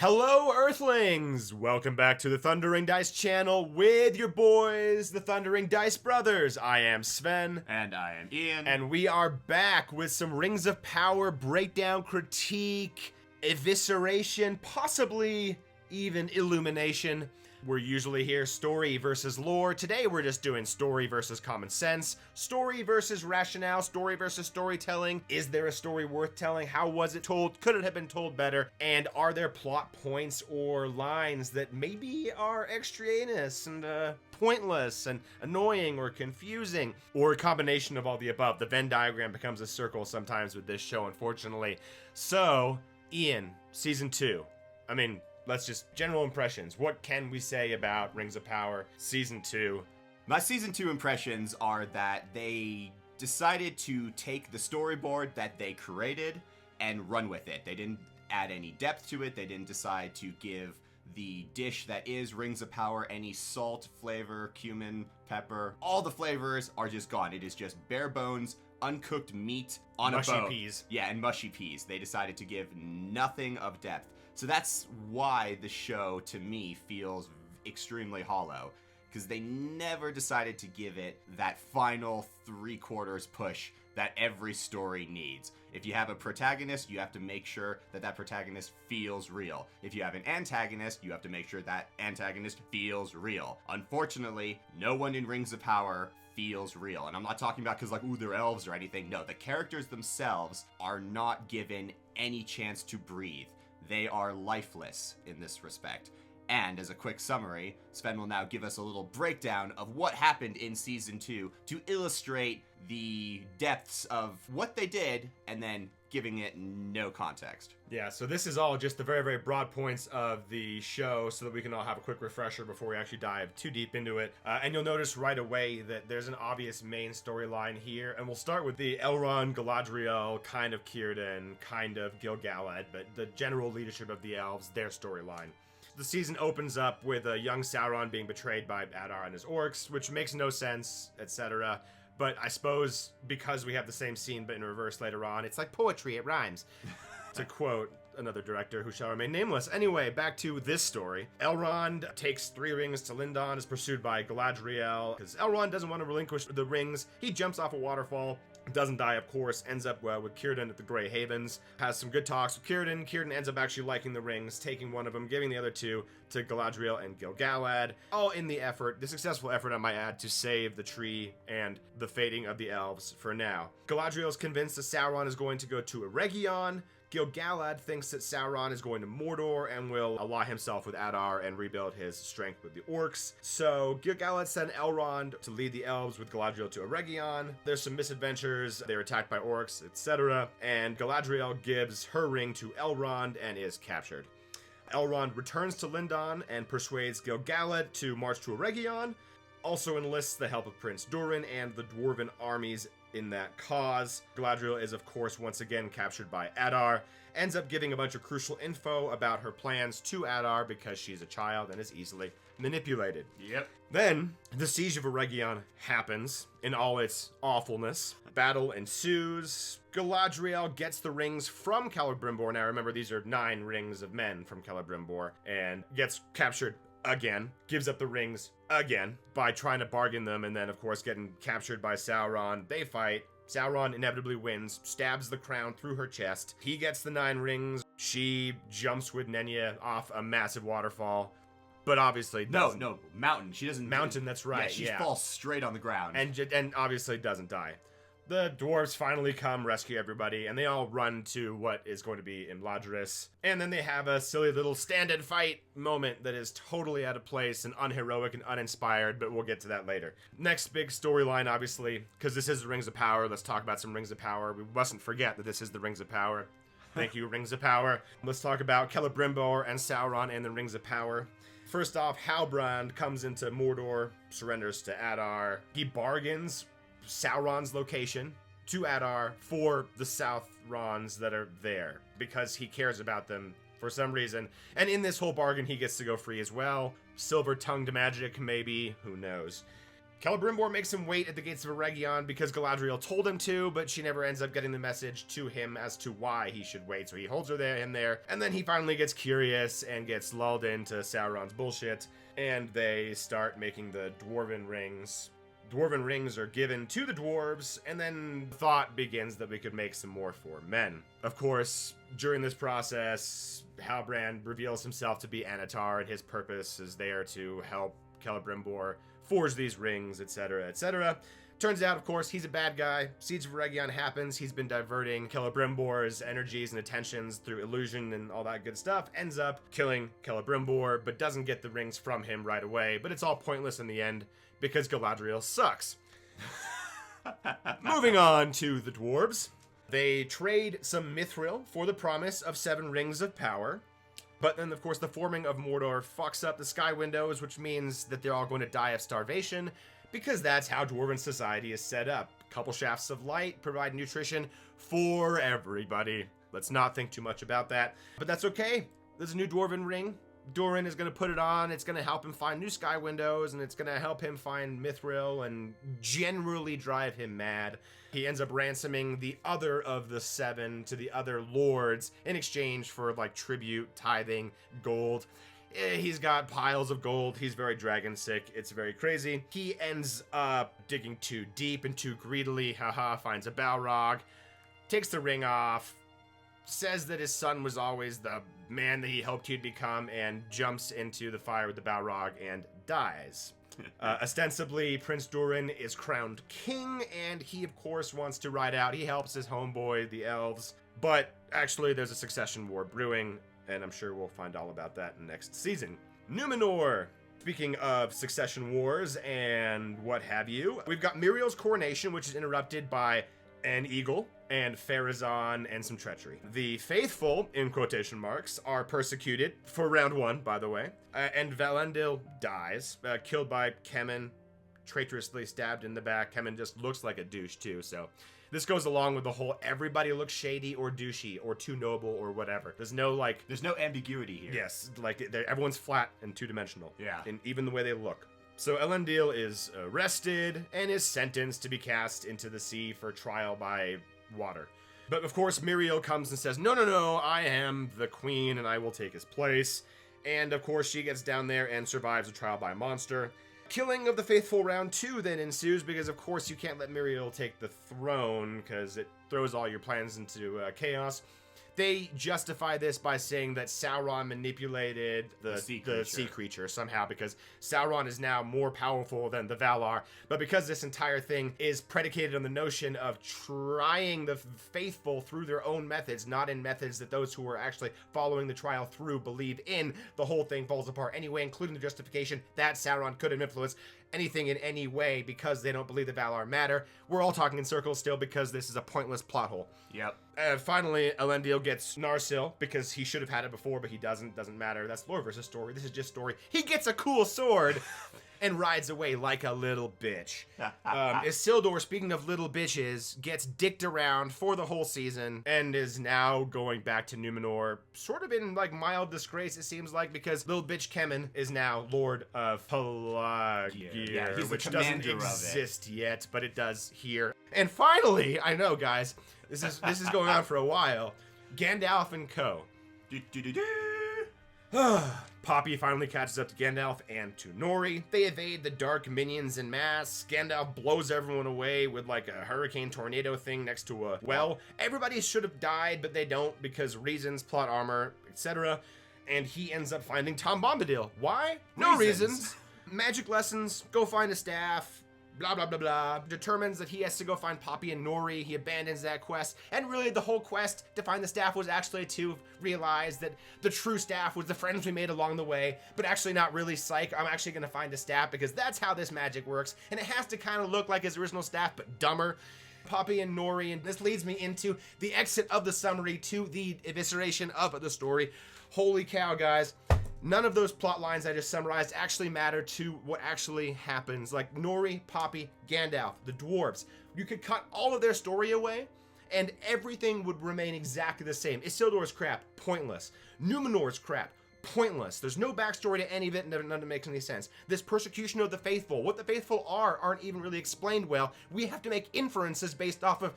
Hello, Earthlings! Welcome back to the Thundering Dice channel with your boys, the Thundering Dice Brothers. I am Sven. And I am Ian. And we are back with some Rings of Power breakdown, critique, evisceration, possibly even illumination. We're usually here story versus lore. Today we're just doing story versus common sense, story versus rationale, story versus storytelling. Is there a story worth telling? How was it told? Could it have been told better? And are there plot points or lines that maybe are extraneous and pointless and annoying or confusing, or a combination of all the above? The Venn diagram becomes a circle sometimes with this show, unfortunately. So, Ian, season 2. Let's just general impressions. What can we say about Rings of Power season 2? My season 2 impressions are that they decided to take the storyboard that they created and run with it. They didn't add any depth to it. They didn't decide to give the dish that is Rings of Power any salt, flavor, cumin, pepper. All the flavors are just gone. It is just bare bones, uncooked meat on mushy a bone. Mushy peas. Yeah, and mushy peas. They decided to give nothing of depth. So that's why the show, to me, feels extremely hollow. Because they never decided to give it that final 3/4 push that every story needs. If you have a protagonist, you have to make sure that that protagonist feels real. If you have an antagonist, you have to make sure that antagonist feels real. Unfortunately, no one in Rings of Power feels real. And I'm not talking about because, they're elves or anything. No, the characters themselves are not given any chance to breathe. They are lifeless in this respect. And as a quick summary, Sven will now give us a little breakdown of what happened in Season 2 to illustrate the depths of what they did and then giving it no context. Yeah, so this is all just the very, very broad points of the show so that we can all have a quick refresher before we actually dive too deep into it. And you'll notice right away that there's an obvious main storyline here. And we'll start with the Elrond, Galadriel, kind of Círdan, kind of Gil-galad, but the general leadership of the elves, their storyline. The season opens up with a young Sauron being betrayed by Adar and his orcs, which makes no sense, etc. But I suppose because we have the same scene but in reverse later on, it's like poetry, it rhymes. To quote another director who shall remain nameless. Anyway, back to this story. Elrond takes 3 rings to Lindon, is pursued by Galadriel, because Elrond doesn't want to relinquish the rings. He jumps off a waterfall, doesn't die, of course, ends up with Círdan at the Grey Havens, has some good talks with Círdan. Círdan ends up actually liking the rings, taking one of them, giving the other 2 to Galadriel and Gil-galad, all in the successful effort, I might add, to save the tree and the fating of the elves for now. Galadriel is convinced that Sauron is going to go to Eregion. Gil-galad thinks that Sauron is going to Mordor and will ally himself with Adar and rebuild his strength with the orcs. So Gil-galad sent Elrond to lead the elves with Galadriel to Eregion. There's some misadventures, they're attacked by orcs, etc. And Galadriel gives her ring to Elrond and is captured. Elrond returns to Lindon and persuades Gil-galad to march to Eregion, also enlists the help of Prince Durin and the Dwarven armies in that cause. Galadriel is, of course, once again captured by Adar, ends up giving a bunch of crucial info about her plans to Adar because she's a child and is easily manipulated. Yep. Then, the Siege of Eregion happens in all its awfulness. Battle ensues. Galadriel gets the rings from Celebrimbor. Now, remember, these are 9 rings of men from Celebrimbor, and gets captured again, gives up the rings again by trying to bargain them, and then of course getting captured by Sauron. They fight. Sauron inevitably wins, stabs the crown through her chest. He gets the 9 rings. She jumps with Nenya off a massive waterfall, but obviously doesn't. No, mountain. She doesn't. Mountain, that's right. Yeah, she falls straight on the ground. And obviously doesn't die. The dwarves finally come rescue everybody, and they all run to what is going to be Imladris. And then they have a silly little stand and fight moment that is totally out of place and unheroic and uninspired, but we'll get to that later. Next big storyline, obviously, because this is the Rings of Power. Let's talk about some Rings of Power. We mustn't forget that this is the Rings of Power. Thank you, Rings of Power. Let's talk about Celebrimbor and Sauron and the Rings of Power. First off, Halbrand comes into Mordor, surrenders to Adar. He bargains Sauron's location to Adar for the Southrons that are there because he cares about them for some reason. And in this whole bargain, he gets to go free as well. Silver-tongued magic, maybe, who knows. Celebrimbor makes him wait at the gates of Eregion because Galadriel told him to, but she never ends up getting the message to him as to why he should wait. So he holds her there, and then he finally gets curious and gets lulled into Sauron's bullshit, and they start making the Dwarven rings. Dwarven rings are given to the dwarves, and then thought begins that we could make some more for men. Of course, during this process, Halbrand reveals himself to be Anatar, and his purpose is there to help Celebrimbor forge these rings, etc., etc. Turns out, of course, he's a bad guy. Siege of Eregion happens. He's been diverting Celebrimbor's energies and attentions through illusion and all that good stuff. Ends up killing Celebrimbor, but doesn't get the rings from him right away. But it's all pointless in the end because Galadriel sucks. Moving on to the dwarves. They trade some mithril for the promise of 7 rings of power. But then, of course, the forming of Mordor fucks up the sky windows, which means that they're all going to die of starvation, because that's how Dwarven society is set up. A couple shafts of light provide nutrition for everybody. Let's not think too much about that. But that's okay. There's a new Dwarven ring. Durin is going to put it on. It's going to help him find new sky windows, and it's going to help him find mithril and generally drive him mad. He ends up ransoming the other of the 7 to the other lords in exchange for like tribute, tithing, gold. He's got piles of gold. He's very dragon sick. It's very crazy. He ends up digging too deep and too greedily. Finds a Balrog, takes the ring off, says that his son was always the man that he hoped he'd become, and jumps into the fire with the Balrog and dies. Ostensibly, Prince Durin is crowned king, and he, of course, wants to ride out. He helps his homeboy, the Elves, but actually there's a succession war brewing, and I'm sure we'll find all about that next season. Numenor. Speaking of succession wars and what have you, we've got Miriel's coronation, which is interrupted by an eagle and Pharazôn and some treachery. The faithful, in quotation marks, are persecuted for round 1, by the way, and Valendil dies, killed by Kemen, traitorously stabbed in the back. Kemen just looks like a douche too, so this goes along with the whole everybody looks shady or douchey or too noble or whatever. There's no ambiguity here. Yes, everyone's flat and two-dimensional. Yeah. And even the way they look. So Elendil is arrested and is sentenced to be cast into the sea for trial by water. But of course, Miriel comes and says, no, I am the queen and I will take his place. And of course, she gets down there and survives a trial by monster. Killing of the faithful round 2 then ensues because, of course, you can't let Miriel take the throne because it throws all your plans into chaos. They justify this by saying that Sauron manipulated the sea creature somehow because Sauron is now more powerful than the Valar. But because this entire thing is predicated on the notion of trying the faithful through their own methods, not in methods that those who are actually following the trial through believe in, the whole thing falls apart anyway, including the justification that Sauron could have influenced anything in any way because they don't believe the Valar matter. We're all talking in circles still because this is a pointless plot hole. Yep. Finally, Elendil gets Narsil because he should have had it before, but he doesn't. Doesn't matter. That's lore versus story. This is just story. He gets a cool sword and rides away like a little bitch. Isildur, speaking of little bitches, gets dicked around for the whole season and is now going back to Numenor, sort of in like mild disgrace, it seems like, because little bitch Kemen is now Lord of Pelagir, which doesn't exist yet, but it does here. And finally, I know, guys, this is going on for a while. Gandalf and co. Poppy finally catches up to Gandalf and to Nori. They evade the dark minions en masse. Gandalf blows everyone away with like a hurricane tornado thing next to a well. Everybody should have died, but they don't because reasons, plot armor, etc. And he ends up finding Tom Bombadil. Why? No reasons. Magic lessons, go find a staff. Blah, blah, blah, blah. Determines that he has to go find Poppy and Nori. He abandons that quest. And really, the whole quest to find the staff was actually to realize that the true staff was the friends we made along the way, but actually not really. Psych, I'm actually going to find a staff because that's how this magic works. And it has to kind of look like his original staff, but dumber. Poppy and Nori, and this leads me into the exit of the summary to the evisceration of the story. Holy cow, guys. None of those plot lines I just summarized actually matter to what actually happens. Like Nori, Poppy, Gandalf, the dwarves. You could cut all of their story away and everything would remain exactly the same. Isildur's crap, pointless. Numenor's crap, pointless. There's no backstory to any of it, and none of it makes any sense. This persecution of the faithful, what the faithful aren't even really explained well. We have to make inferences based off of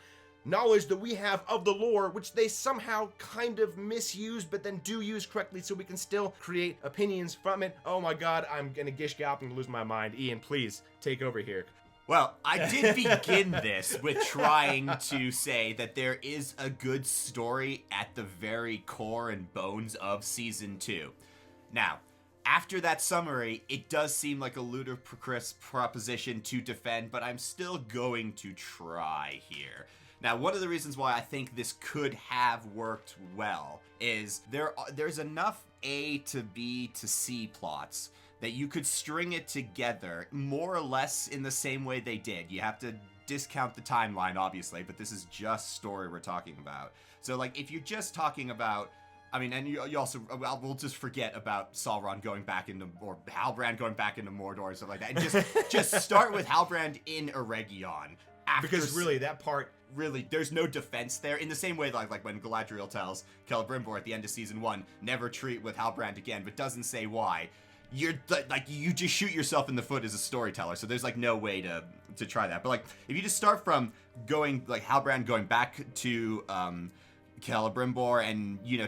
knowledge that we have of the lore, which they somehow kind of misuse, but then do use correctly, so we can still create opinions from it. Oh my god, I'm gonna gish gallop and lose my mind. Ian, please take over here. Well, I did begin this with trying to say that there is a good story at the very core and bones of Season 2. Now, after that summary, it does seem like a ludicrous proposition to defend, but I'm still going to try here. Now, one of the reasons why I think this could have worked well is there's enough A to B to C plots that you could string it together more or less in the same way they did. You have to discount the timeline, obviously, but this is just story we're talking about. So, like, if you're just talking about, I mean, and you also, we'll just forget about Sauron going back into, or Halbrand going back into Mordor and stuff like that. And just start with Halbrand in Eregion. Because really, that part... Really, there's no defense there. In the same way, like when Galadriel tells Celebrimbor at the end of Season 1, never treat with Halbrand again, but doesn't say why. You're like, you just shoot yourself in the foot as a storyteller, so there's like no way to try that. But like, if you just start from going, like, Halbrand going back to Celebrimbor and, you know,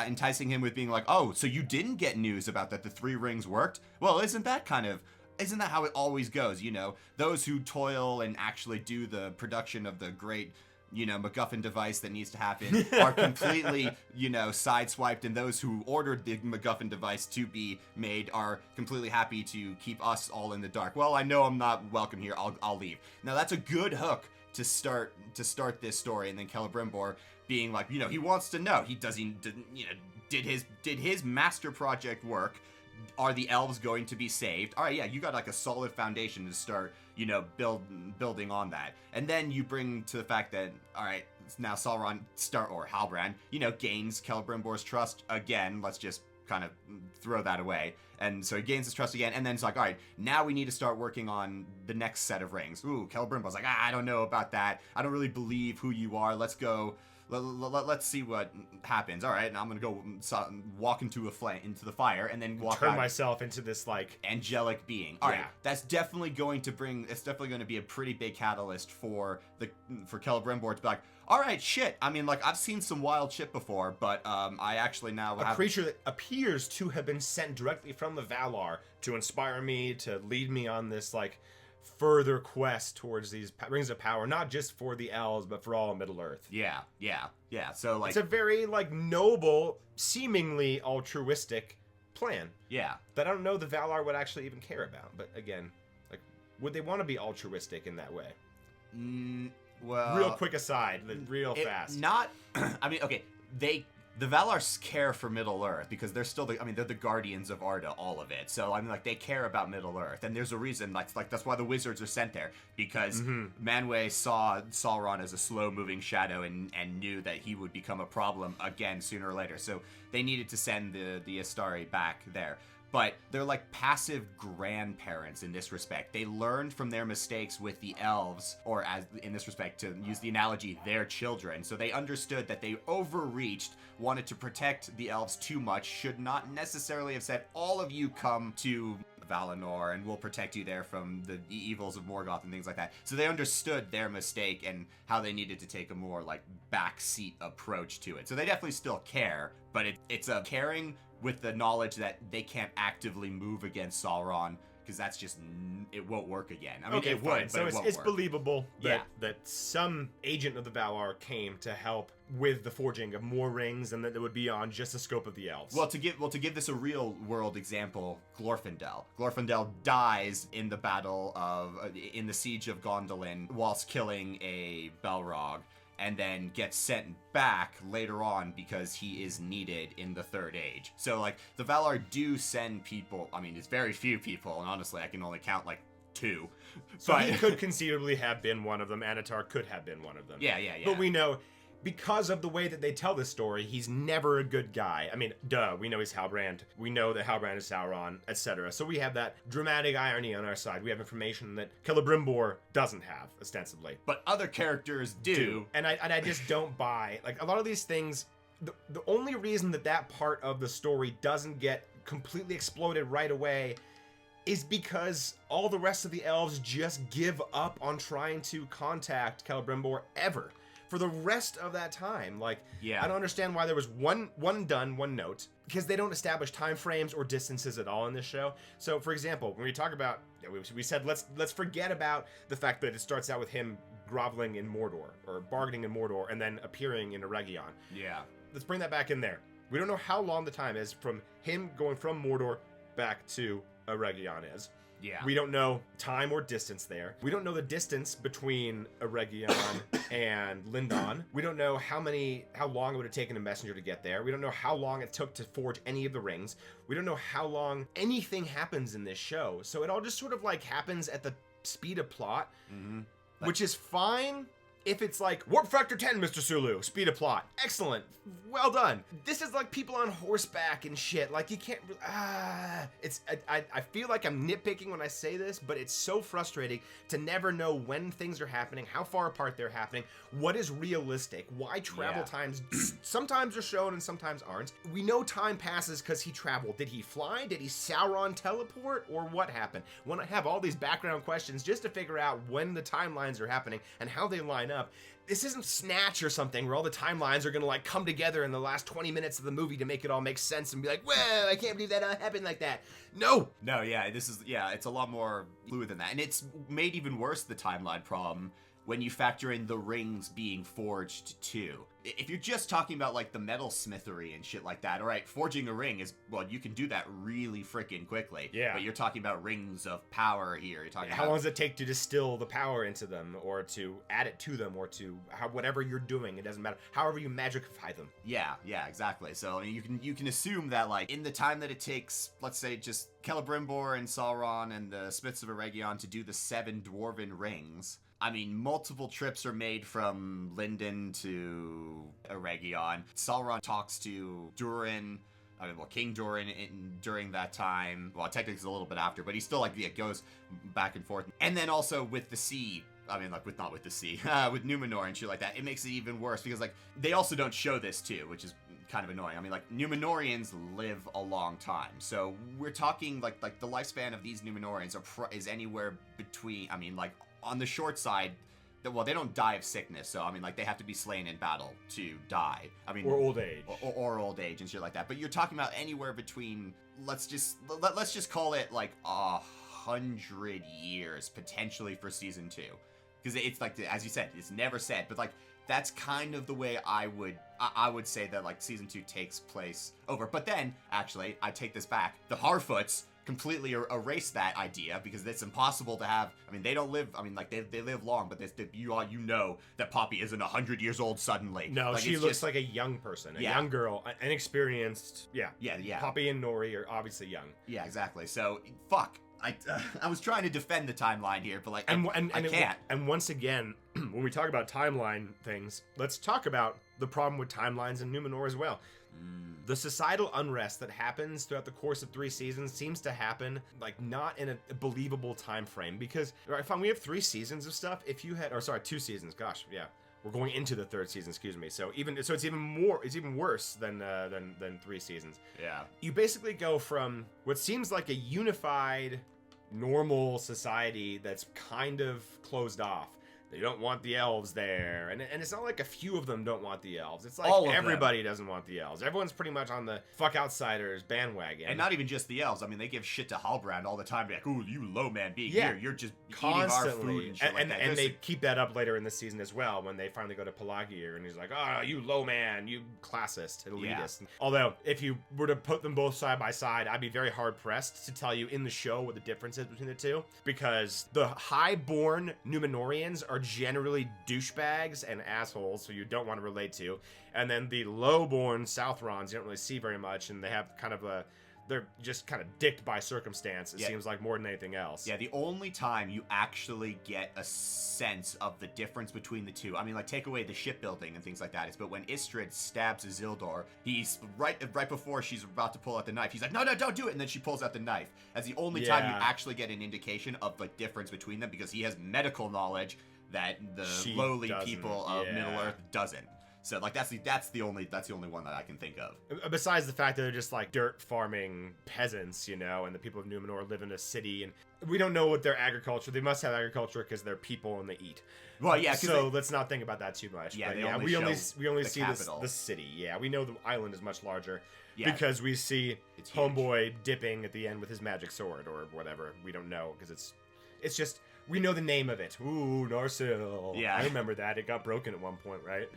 enticing him with being like, oh, so you didn't get news about that the Three Rings worked? Well, isn't that how it always goes, you know? Those who toil and actually do the production of the great, you know, MacGuffin device that needs to happen are completely, you know, sideswiped, and those who ordered the MacGuffin device to be made are completely happy to keep us all in the dark. Well, I know I'm not welcome here. I'll leave. Now, that's a good hook to start this story, and then Celebrimbor being like, you know, he wants to know. Did his master project work? Are the elves going to be saved? All right, yeah, you got like a solid foundation to start, you know, building on that. And then you bring to the fact that, all right, now Sauron or Halbrand, you know, gains Celebrimbor's trust again. Let's just kind of throw that away. And so he gains his trust again, and then it's like, all right, now we need to start working on the next set of rings. Ooh, Celebrimbor's like, I don't know about that. I don't really believe who you are. Let's go. Let's see what happens. All right, and I'm gonna go walk into the fire, and then turn myself into this like angelic being. All right, that's definitely going to be a pretty big catalyst for Celebrimbor to be like, all right, shit. I mean, like, I've seen some wild shit before, but I actually now have a creature that appears to have been sent directly from the Valar to inspire me, to lead me on this like further quest towards these rings of power, not just for the elves, but for all of Middle-earth. Yeah. So, like, it's a very, like, noble, seemingly altruistic plan. Yeah. That I don't know the Valar would actually even care about. But again, like, would they want to be altruistic in that way? Well, real quick aside, real fast. Not, I mean, okay, the Valar care for Middle-earth because they're still they're the guardians of Arda, all of it. So, I mean, like, they care about Middle-earth, and there's a reason, like that's why the wizards are sent there, because Manwë saw Sauron as a slow-moving shadow and knew that he would become a problem again sooner or later. So they needed to send the Astari back there. But they're like passive grandparents in this respect. They learned from their mistakes with the elves, or as in this respect, to use the analogy, their children. So they understood that they overreached, wanted to protect the elves too much, should not necessarily have said, all of you come to Valinor and we'll protect you there from the evils of Morgoth and things like that. So they understood their mistake and how they needed to take a more like backseat approach to it. So they definitely still care, but it's a caring with the knowledge that they can't actively move against Sauron, because that's just, it won't work again. I mean, okay, it fine. would, so but it won't it's work. Believable that some agent of the Valar came to help with the forging of more rings, and that it would be on just the scope of the elves. Well, to give this a real world example, Glorfindel. Glorfindel dies in the battle in the siege of Gondolin whilst killing a Balrog, and then gets sent back later on because he is needed in the Third Age. So, like, the Valar do send people. I mean, it's very few people, and honestly, I can only count, like, 2. So he could conceivably have been one of them. Anatar could have been one of them. Yeah. But we know, because of the way that they tell this story, he's never a good guy. I mean, we know he's Halbrand. We know that Halbrand is Sauron, etc. So we have that dramatic irony on our side. We have information that Celebrimbor doesn't have, ostensibly. But other characters do. And I just don't buy, like, a lot of these things, the only reason that part of the story doesn't get completely exploded right away is because all the rest of the elves just give up on trying to contact Celebrimbor ever. For the rest of that time, like, I don't understand why there was one note, because they don't establish time frames or distances at all in this show. So, for example, when we talk about, we said let's forget about the fact that it starts out with him groveling in Mordor or bargaining in Mordor and then appearing in Eregion. Yeah. Let's bring that back in there. We don't know how long the time is from him going from Mordor back to Eregion is. Yeah. We don't know time or distance there. We don't know the distance between Eregion and Lindon. We don't know how long it would have taken a messenger to get there. We don't know how long it took to forge any of the rings. We don't know how long anything happens in this show. So it all just sort of like happens at the speed of plot, which is fine. If it's like, warp factor 10, Mr. Sulu, speed of plot. Excellent. Well done. This is like people on horseback and shit. Like, you can't, I feel like I'm nitpicking when I say this, but it's so frustrating to never know when things are happening, how far apart they're happening, what is realistic, why travel times sometimes are shown and sometimes aren't. We know time passes because he traveled. Did he fly? Did he Sauron teleport? Or what happened? When I have all these background questions just to figure out when the timelines are happening and how they line up. This isn't Snatch or something where all the timelines are gonna like come together in the last 20 minutes of the movie to make it all make sense and be like, well, I can't believe that happened like that. No, it's a lot more fluid than that, and it's made even worse, the timeline problem, when you factor in the rings being forged too. If you're just talking about like the metal smithery and shit like that, all right, forging a ring is, well, you can do that really freaking quickly. Yeah. But you're talking about rings of power here. You're talking how long does it take to distill the power into them, or to add it to them, or to whatever you're doing, it doesn't matter. However you magicify them. Yeah, exactly. So I mean, you can assume that like in the time that it takes, let's say just Celebrimbor and Sauron and the Smiths of Eregion to do the 7 dwarven rings. I mean, multiple trips are made from Linden to Eregion. Sauron talks to Durin, King Durin during that time. Well, technically it's a little bit after, but he still goes back and forth. And then also with the sea. I mean, like, not with the sea, with Numenor and shit like that. It makes it even worse because, like, they also don't show this too, which is kind of annoying. I mean, like, Numenorians live a long time. So we're talking, like the lifespan of these Numenorians is anywhere between, I mean, like, on the short side, well, they don't die of sickness, so, I mean, like, they have to be slain in battle to die. I mean... Or old age. Or old age and shit like that. But you're talking about anywhere between, let's just call it, like, 100 years, potentially, for Season 2. Because it's, like, as you said, it's never said, but, like, that's kind of the way I would say that, like, Season 2 takes place over. But then, actually, I take this back. The Harfoots completely erase that idea because it's impossible to have. I mean, they don't live. I mean, like they live long, but you know that Poppy isn't 100 years old suddenly. No, like, she looks like a young person, a young girl, inexperienced. Yeah. Poppy and Nori are obviously young. Yeah, exactly. So fuck. I was trying to defend the timeline here, but like I can't. And once again, when we talk about timeline things, let's talk about the problem with timelines in Numenor as well. The societal unrest that happens throughout the course of 3 seasons seems to happen like not in a believable time frame, because right, fine, we have 3 seasons of stuff. If you had, 2 seasons, gosh, yeah, we're going into the 3rd season, excuse me. So it's even worse than 3 seasons. Yeah, you basically go from what seems like a unified, normal society that's kind of closed off. They don't want the elves there. And it's not like a few of them don't want the elves. It's like everybody doesn't want the elves. Everyone's pretty much on the fuck outsiders bandwagon. And not even just the elves. I mean, they give shit to Halbrand all the time. Be like, ooh, you low man being here. You're just constantly eating our food and shit like that. And they keep that up later in the season as well when they finally go to Pelagir. And he's like, oh, you low man, you classist, elitist. Yeah. Although, if you were to put them both side by side, I'd be very hard-pressed to tell you in the show what the difference is between the two. Because the high-born Numenorians are generally douchebags and assholes, so you don't want to relate to, and then the low-born Southrons you don't really see very much, and they have kind of they're just kind of dicked by circumstance, it seems like, more than anything else. Yeah, the only time you actually get a sense of the difference between the two, I mean, like, take away the shipbuilding and things like that, is but when Istrid stabs Isildur, he's right before she's about to pull out the knife, he's like, no, don't do it, and then she pulls out the knife. That's the only time you actually get an indication of, like, difference between them, because he has medical knowledge that the lowly people of Middle-earth doesn't. So like that's the only one that I can think of. Besides the fact that they're just like dirt farming peasants, you know, and the people of Numenor live in a city, and we don't know what their agriculture. They must have agriculture because they're people and they eat. Well, yeah. So let's not think about that too much. Yeah, but they yeah. only We only the see the city. Yeah, we know the island is much larger. Yeah, because we see it's huge. Homeboy dipping at the end with his magic sword or whatever. We don't know because it's just we know the name of it. Ooh, Narsil. Yeah, I remember that. It got broken at one point, right?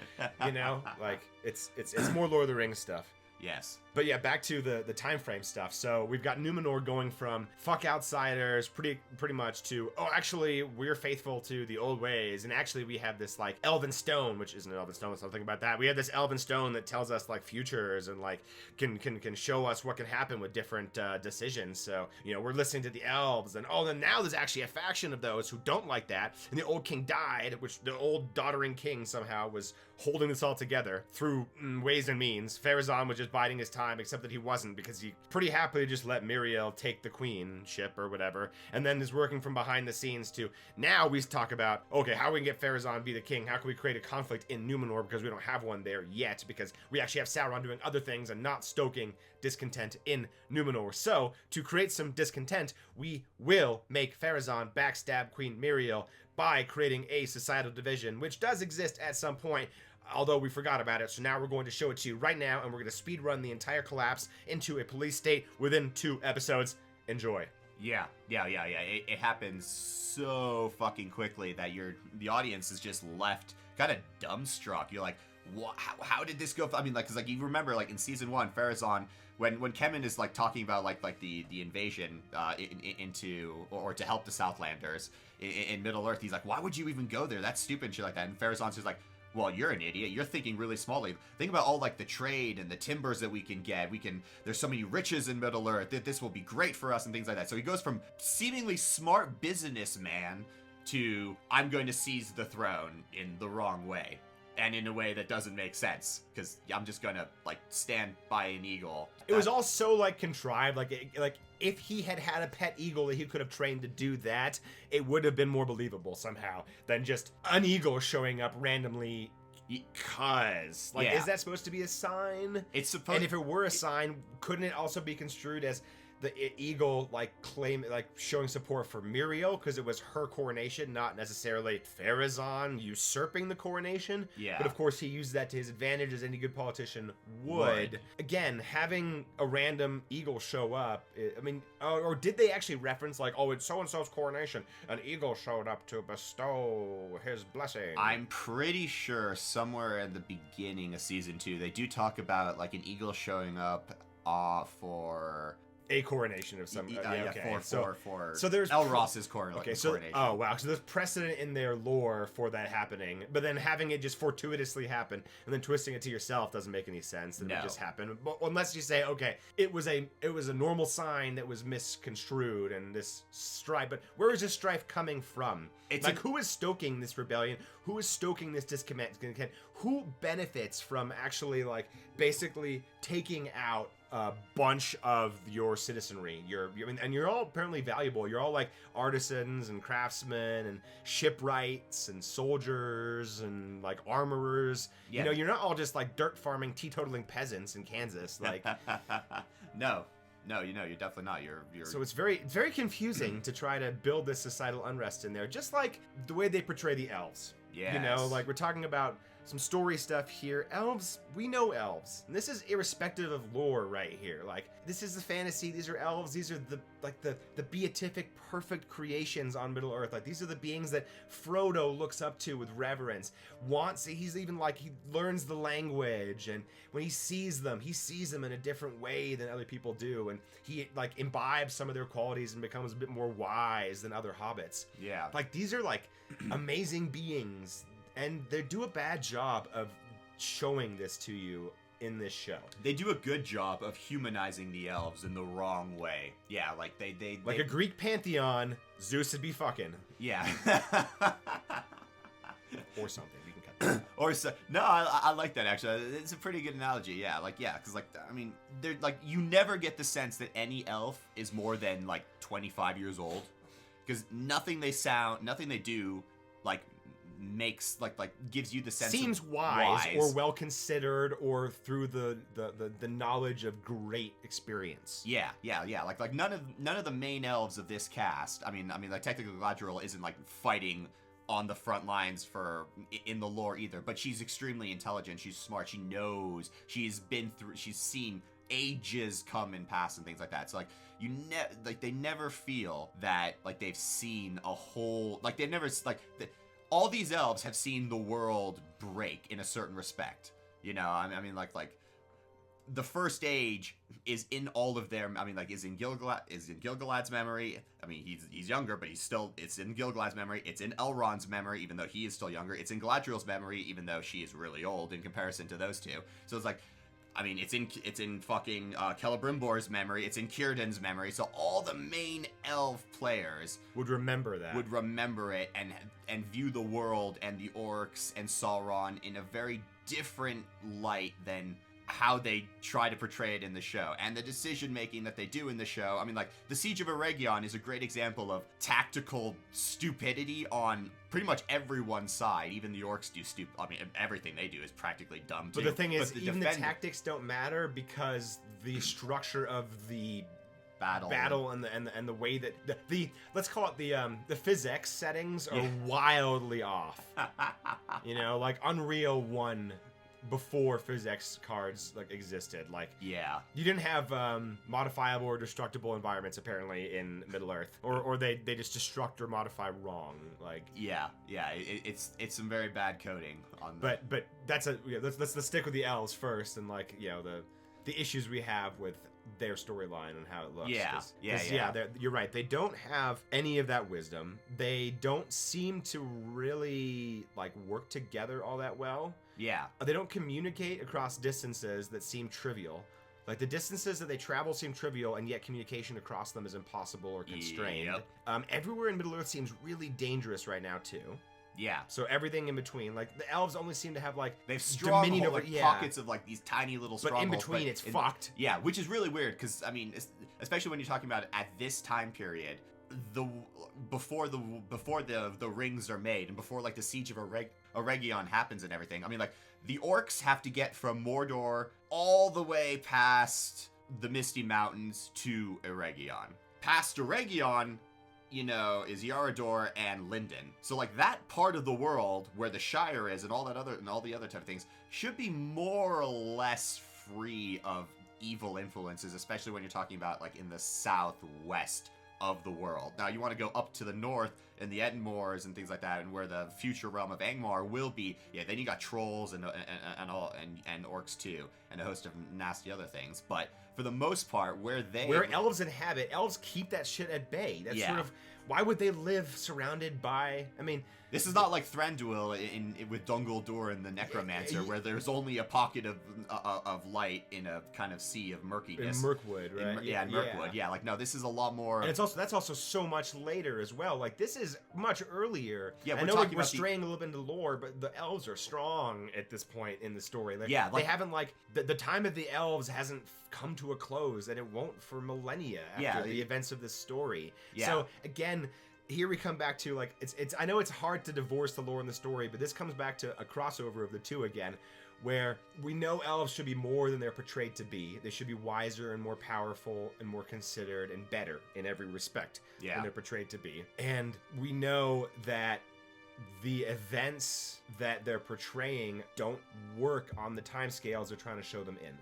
You know, like it's more Lord of the Rings stuff. Yes. But yeah, back to the time frame stuff. So we've got Numenor going from fuck outsiders pretty much to, oh, actually, we're faithful to the old ways. And actually, we have this like elven stone, which isn't an elven stone, something about that. We have this elven stone that tells us like futures and like can show us what can happen with different decisions. So, you know, we're listening to the elves, and then now there's actually a faction of those who don't like that. And the old king died, which the old doddering king somehow was holding this all together through ways and means. Pharazôn was just biding his time, except that he wasn't, because he pretty happily just let Miriel take the queenship or whatever, and then is working from behind the scenes to, now we talk about, okay, how we can get Pharazôn be the king, how can we create a conflict in Numenor, because we don't have one there yet, because we actually have Sauron doing other things and not stoking discontent in Numenor. So, to create some discontent, we will make Pharazôn backstab Queen Miriel by creating a societal division, which does exist at some point, although we forgot about it. So now we're going to show it to you right now, and we're going to speed run the entire collapse into a police state within 2 episodes. Enjoy. Yeah. It happens so fucking quickly that the audience is just left kind of dumbstruck. You're like, what? How did this go? I mean, like, because like you remember, like in season 1, Pharazôn, when Kemen is like talking about like the invasion into or to help the Southlanders in Middle Earth, he's like, why would you even go there? That's stupid, shit like that. And Pharazôn's just like, well, you're an idiot. You're thinking really smallly. Think about all like the trade and the timbers that we can get. There's so many riches in Middle Earth that this will be great for us and things like that. So he goes from seemingly smart businessman to, I'm going to seize the throne in the wrong way. And in a way that doesn't make sense, because I'm just gonna like stand by an eagle. It was all so like contrived, like if he had a pet eagle that he could have trained to do that, it would have been more believable somehow than just an eagle showing up randomly. Because like, yeah. Is that supposed to be a sign? It's supposed. And if it were a sign, couldn't it also be construed as the eagle showing support for Miriel because it was her coronation, not necessarily Pharazôn usurping the coronation? Yeah. But of course he used that to his advantage, as any good politician would. Again, having a random eagle show up, I mean, or did they actually reference like, oh, it's so-and-so's coronation, an eagle showed up to bestow his blessing? I'm pretty sure somewhere at the beginning of season 2 they do talk about like an eagle showing up for a coronation of some. So there's Elros's coronation. Oh wow! So there's precedent in their lore for that happening, but then having it just fortuitously happen and then twisting it to yourself doesn't make any sense. That it just happened, but unless you say, okay, it was a normal sign that was misconstrued and this strife. But where is this strife coming from? It's like, who is stoking this rebellion? Who is stoking this discontent? Who benefits from actually like basically taking out a bunch of your citizenry? And you're all apparently valuable. You're all like artisans and craftsmen and shipwrights and soldiers and like armorers. Yeah. You know, you're not all just like dirt farming, teetotaling peasants in Kansas. Like, No, you know, you're definitely not. You're. So it's very confusing to try to build this societal unrest in there, just like the way they portray the elves. Yeah. You know, like we're talking about some story stuff here. Elves, we know elves. And this is irrespective of lore right here. Like, this is the fantasy. These are elves. These are the beatific, perfect creations on Middle Earth. Like, these are the beings that Frodo looks up to with reverence. He's even like, he learns the language, and when he sees them in a different way than other people do, and he like imbibes some of their qualities and becomes a bit more wise than other hobbits. Yeah. Like, these are like amazing beings. And they do a bad job of showing this to you in this show. They do a good job of humanizing the elves in the wrong way. Yeah, like they a Greek pantheon, Zeus would be fucking. Yeah. Or something. We can cut that. Or so, no, I like that actually. It's a pretty good analogy. Yeah, like because like I mean, they're like, you never get the sense that any elf is more than like 25 years old, because nothing they do like makes like gives you the sense seems of wise or well considered or through the knowledge of great experience. Yeah. Like none of the main elves of this cast. I mean, like technically Galadriel isn't like fighting on the front lines in the lore either, but she's extremely intelligent. She's smart. She knows. She's seen ages come and pass and things like that. So like they never feel that like they've seen a whole, like they've never all these elves have seen the world break in a certain respect. You know, I mean like the first age is in all of their, I mean like is in Gil-galad's memory. I mean he's younger, but it's in Gil-galad's memory. It's in Elrond's memory, even though he is still younger. It's in Galadriel's memory, even though she is really old in comparison to those two. So it's like, I mean, it's in fucking Celebrimbor's memory. It's in Círdan's memory. So all the main elf players would remember it and view the world and the orcs and Sauron in a very different light than how they try to portray it in the show. And the decision making that they do in the show, I mean, like the Siege of Eregion is a great example of tactical stupidity on pretty much everyone's side. Even the orcs do I mean, everything they do is practically dumb too. But the thing is, even the tactics don't matter because the structure of the battle and the way that the let's call it the physics settings are wildly off. You know, like Unreal 1 before physics cards like existed. Like you didn't have modifiable or destructible environments apparently in Middle Earth, or they just destruct or modify wrong. Like it's some very bad coding on but that's let's stick with the elves first, and like, you know, the issues we have with their storyline and how it looks. You're right, they don't have any of that wisdom. They don't seem to really like work together all that well. They don't communicate across distances that seem trivial. Like the distances that they travel seem trivial, and yet communication across them is impossible or constrained. Everywhere in Middle Earth seems really dangerous right now too. So everything in between, like the elves only seem to have like they've strong pockets of like these tiny little strongholds. But in between, it's fucked. Yeah, which is really weird because I mean, especially when you're talking about it at this time period, before the rings are made and before like the Siege of Eregion happens and everything. I mean, like the orcs have to get from Mordor all the way past the Misty Mountains to Eregion. Past Eregion, you know, is J.R.R. and Lindon. So like that part of the world where the Shire is and all the other type of things should be more or less free of evil influences, especially when you're talking about like in the southwest of the world. Now you want to go up to the north in the Edenmoors and things like that, and where the future realm of Angmar will be. Then you got trolls and orcs too, and a host of nasty other things. But for the most part, where elves inhabit, elves keep that shit at bay. That's sort of, why would they live surrounded by, I mean, this is not like Thranduil with Dun Guldur and the Necromancer, where there's only a pocket of light in a kind of sea of murkiness. In Mirkwood, right? In Mirkwood. Yeah, like no, this is a lot more. And that's also so much later as well. Like this is much earlier. Yeah, I know we're straying a little bit into lore, but the elves are strong at this point in the story. Like, they haven't like the time of the elves hasn't come to a close, and it won't for millennia after the events of this story. So again, here we come back to like it's I know it's hard to divorce the lore and the story, but this comes back to a crossover of the two again, where we know elves should be more than they're portrayed to be. They should be wiser and more powerful and more considered and better in every respect than they're portrayed to be. And we know that the events that they're portraying don't work on the timescales they're trying to show them in.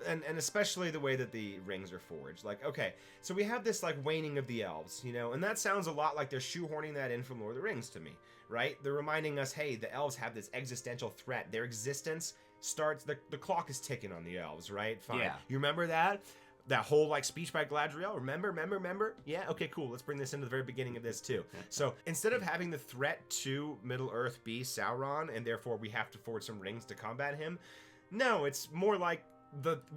And especially the way that the rings are forged. Like, okay, so we have this like waning of the elves, you know, and that sounds a lot like they're shoehorning that in from Lord of the Rings to me, right? They're reminding us, hey, the elves have this existential threat. Their existence starts, the clock is ticking on the elves, right? Fine. You remember that? That whole like speech by Galadriel, remember? Yeah, okay, cool. Let's bring this into the very beginning of this too. So instead of having the threat to Middle Earth be Sauron, and therefore we have to forge some rings to combat him, no, it's more like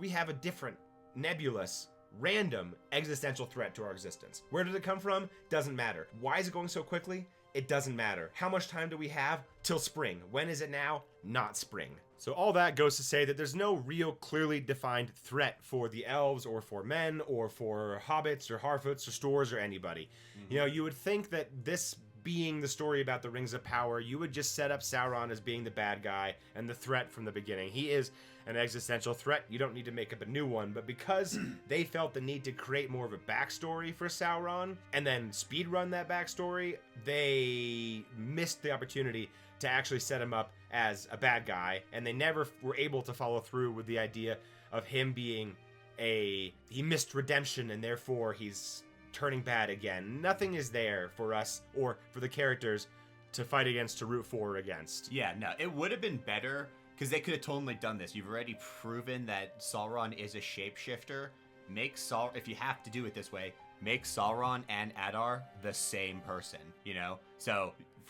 we have a different, nebulous, random existential threat to our existence. Where did it come from? Doesn't matter. Why is it going so quickly? It doesn't matter. How much time do we have? Till spring. When is it now? Not spring. So all that goes to say that there's no real clearly defined threat for the elves or for men or for hobbits or harfoots or stores or anybody. You know, you would think that this being the story about the Rings of Power, you would just set up Sauron as being the bad guy and the threat from the beginning. He is an existential threat. You don't need to make up a new one, but because they felt the need to create more of a backstory for Sauron and then speedrun that backstory, they missed the opportunity to actually set him up as a bad guy, and they never were able to follow through with the idea of him being he missed redemption and therefore he's turning bad again. Nothing is there for us or for the characters to fight against, to root for or against. Yeah, no, it would have been better because they could have totally done this. You've already proven that Sauron is a shapeshifter. If you have to do it this way, make Sauron and Adar the same person, you know?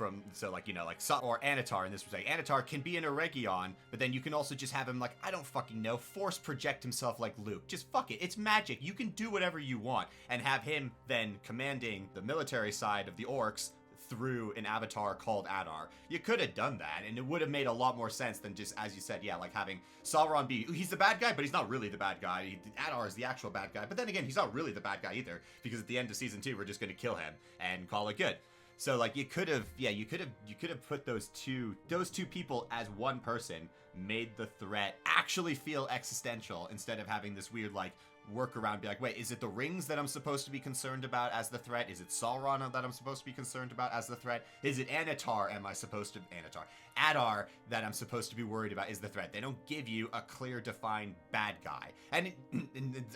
Or Anatar in this respect. Anatar can be an Eregion, but then you can also just have him, like, I don't fucking know, force project himself like Luke. Just fuck it. It's magic. You can do whatever you want. And have him then commanding the military side of the Orcs through an avatar called Adar. You could have done that, and it would have made a lot more sense than just, as you said, yeah, like having Sauron he's the bad guy, but he's not really the bad guy. Adar is the actual bad guy, but then again, he's not really the bad guy either, because at the end of season 2, we're just going to kill him and call it good. So, like, you could have put those two people as one person, made the threat actually feel existential instead of having this weird, like, workaround, be like, wait, is it the rings that I'm supposed to be concerned about as the threat? Is it Sauron that I'm supposed to be concerned about as the threat? Is it Adar that I'm supposed to be worried about is the threat? They don't give you a clear, defined bad guy. And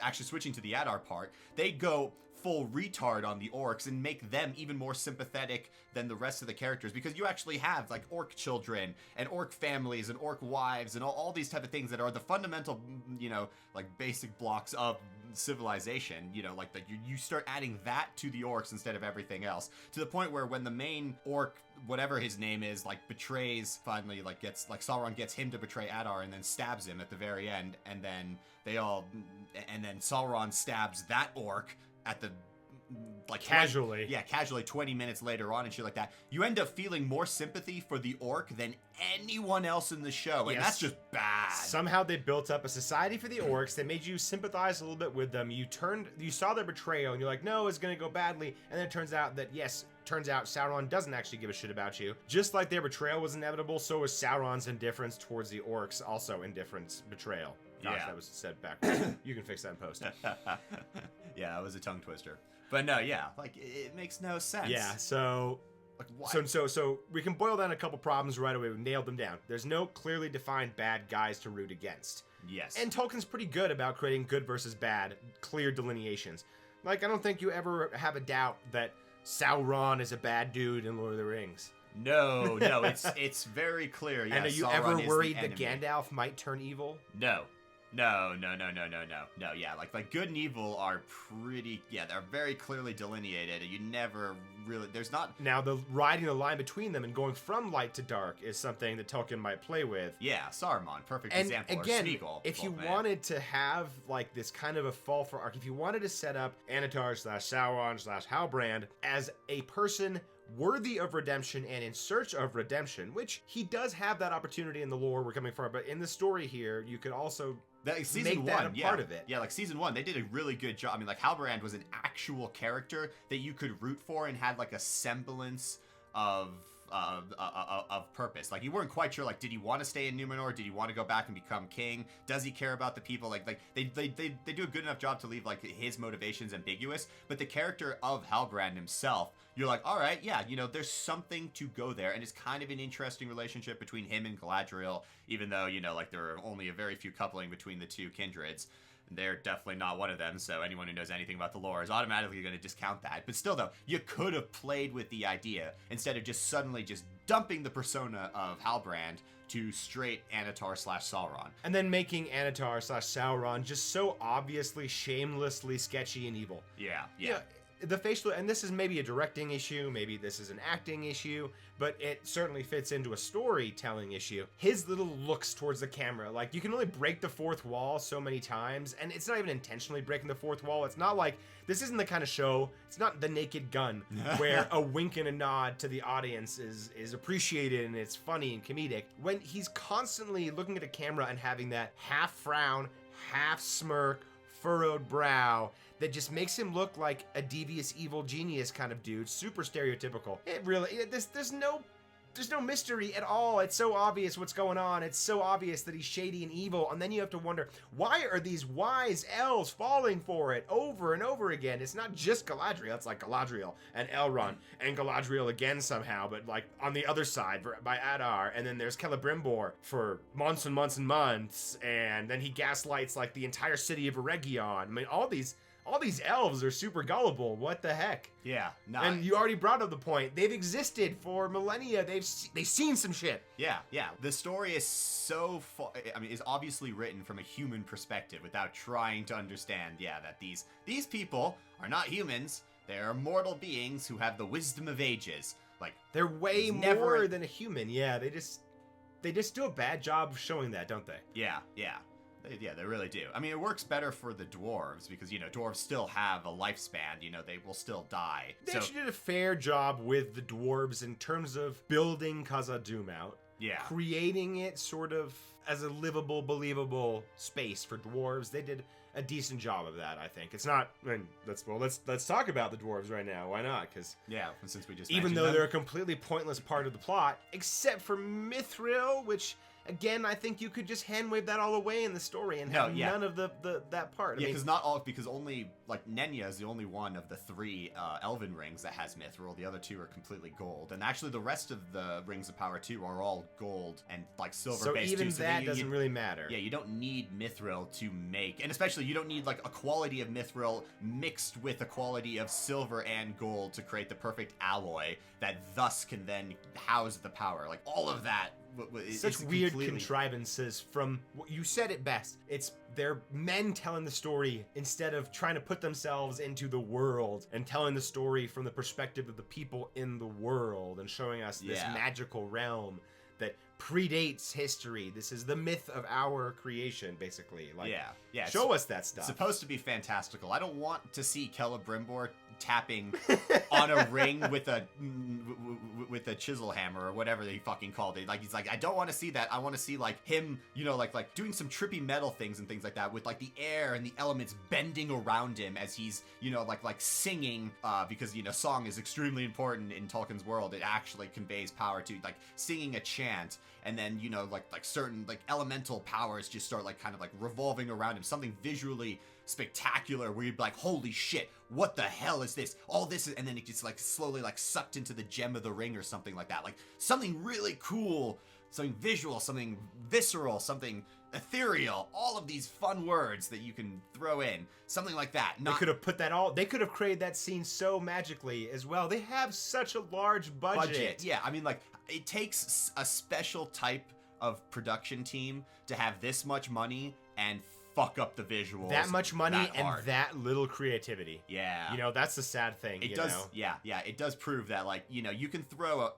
actually switching to the Adar part, they go full retard on the orcs and make them even more sympathetic than the rest of the characters, because you actually have like orc children and orc families and orc wives and all these type of things that are the fundamental, you know, like basic blocks of civilization, you know, like that you start adding that to the orcs instead of everything else, to the point where when the main orc, whatever his name is, like betrays, finally, like gets, like Sauron gets him to betray Adar and then stabs him at the very end, and then Sauron stabs that orc at the, like, casually 20 minutes later on and shit like that. You end up feeling more sympathy for the orc than anyone else in the show, and yes, that's just bad. Somehow they built up a society for the orcs. They made you sympathize a little bit with them. You saw their betrayal and you're like, no, it's gonna go badly, and then it turns out Sauron doesn't actually give a shit about you. Just like their betrayal was inevitable, so was Sauron's indifference towards the orcs also indifference, betrayal. Gosh, that was said backwards. You can fix that in post. Yeah, that was a tongue twister. But no, yeah, like, it makes no sense. Yeah, so like, what? So we can boil down a couple problems right away. We nailed them down. There's no clearly defined bad guys to root against. Yes. And Tolkien's pretty good about creating good versus bad, clear delineations. Like, I don't think you ever have a doubt that Sauron is a bad dude in Lord of the Rings. No, it's very clear. Yeah, and are you Sauron ever worried that Gandalf might turn evil? No. Yeah, like good and evil are they're very clearly delineated. You never really, there's not. Now, riding the line between them and going from light to dark is something that Tolkien might play with. Yeah, Saruman, perfect and example. Again, or Smeagol, if you wanted to have like this kind of a fall for arc, if you wanted to set up Anatar/Sauron/Halbrand as a person worthy of redemption and in search of redemption, which he does have that opportunity in the lore we're coming from, but in the story here, you could also make that a part of it. Yeah, like season 1, they did a really good job. I mean, like, Halbrand was an actual character that you could root for and had like a semblance of purpose. Like, you weren't quite sure, like, did he want to stay in Numenor? Did he want to go back and become king? Does he care about the people? Like they do a good enough job to leave like his motivations ambiguous, but the character of Halbrand himself, you're like, all right, yeah, you know, there's something to go there, and it's kind of an interesting relationship between him and Galadriel, even though, you know, like, there are only a very few coupling between the two kindreds. They're definitely not one of them, so anyone who knows anything about the lore is automatically going to discount that. But still, though, you could have played with the idea instead of just suddenly just dumping the persona of Halbrand to straight Anatar/Sauron. And then making Anatar/Sauron just so obviously, shamelessly sketchy and evil. Yeah. The facial, and this is maybe a directing issue, maybe this is an acting issue, but it certainly fits into a storytelling issue. His little looks towards the camera, like, you can only break the fourth wall so many times, and it's not even intentionally breaking the fourth wall. It's not like, this isn't the kind of show, it's not The Naked Gun, where a wink and a nod to the audience is appreciated and it's funny and comedic. When he's constantly looking at a camera and having that half frown, half smirk, furrowed brow that just makes him look like a devious evil genius kind of dude. Super stereotypical. There's no mystery at all. It's so obvious what's going on. It's so obvious that he's shady and evil. And then you have to wonder, why are these wise elves falling for it over and over again? It's not just Galadriel. It's like Galadriel and Elrond and Galadriel again somehow, but like on the other side by Adar. And then there's Celebrimbor for months and months and months. And then he gaslights like the entire city of Eregion. I mean, all these elves are super gullible. What the heck? Yeah. And you already brought up the point. They've existed for millennia. They've seen some shit. Yeah. The story is is obviously written from a human perspective without trying to understand, that these people are not humans. They're mortal beings who have the wisdom of ages. Like, they're way more than a human. Yeah, they just do a bad job of showing that, don't they? Yeah. Yeah, they really do. I mean, it works better for the dwarves because, dwarves still have a lifespan. They will still die. They actually did a fair job with the dwarves in terms of building Khazad-dûm out. Yeah. Creating it sort of as a livable, believable space for dwarves. They did a decent job of that, I think. It's not... let's talk about the dwarves right now. Why not? Because... Yeah, since we just even though they're a completely pointless part of the plot, except for Mithril, which... Again, I think you could just hand-wave that all away in the story and have none of that part. Because only, like, Nenya is the only one of the 3 elven rings that has mithril. The other 2 are completely gold. And actually, the rest of the rings of power, too, are all gold and, like, silver-based, too. So even that doesn't really matter. Yeah, you don't need mithril to make... And especially, you don't need, like, a quality of mithril mixed with a quality of silver and gold to create the perfect alloy that thus can then house the power. Like, all of that... Such weird contrivances from... You said it best. They're men telling the story instead of trying to put themselves into the world and telling the story from the perspective of the people in the world and showing us this magical realm that predates history. This is the myth of our creation, basically. Like, show us that stuff. It's supposed to be fantastical. I don't want to see Celebrimbor tapping on a ring with a chisel hammer or whatever they fucking called it. Like, he's like, I don't want to see that. I want to see like him, like doing some trippy metal things and things like that with like the air and the elements bending around him as he's, like singing, because, song is extremely important in Tolkien's world. It actually conveys power to like singing a chant. And then, like certain like elemental powers just start like kind of like revolving around him. Something visually spectacular where you'd be like, holy shit, what the hell is this? All this is, and then it gets like slowly like sucked into the gem of the ring or something like that. Like something really cool, something visual, something visceral, something ethereal, all of these fun words that you can throw in. Something like that. They could have put that all, they could have created that scene so magically as well. They have such a large budget. Yeah, I mean like, it takes a special type of production team to have this much money and fuck up the visuals. That much money and that little creativity. Yeah. That's the sad thing. It does. Yeah. It does prove that, like, you can throw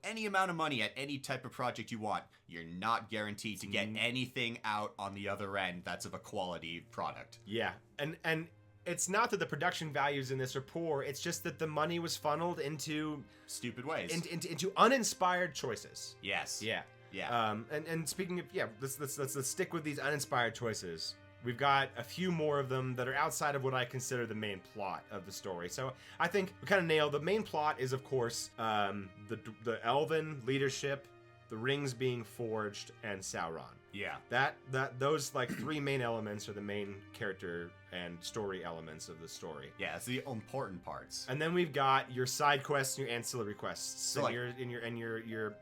any amount of money at any type of project you want. You're not guaranteed to get anything out on the other end that's of a quality product. Yeah. And it's not that the production values in this are poor. It's just that the money was funneled into stupid ways, into uninspired choices. Yes. Yeah. Yeah. And speaking of, let's stick with these uninspired choices. We've got a few more of them that are outside of what I consider the main plot of the story. So I think we kind of nailed the main plot is, of course, the elven leadership, the rings being forged, and Sauron. Yeah. Those like 3 main elements are the main character and story elements of the story. Yeah, it's the important parts. And then we've got your side quests and your ancillary quests. So like, your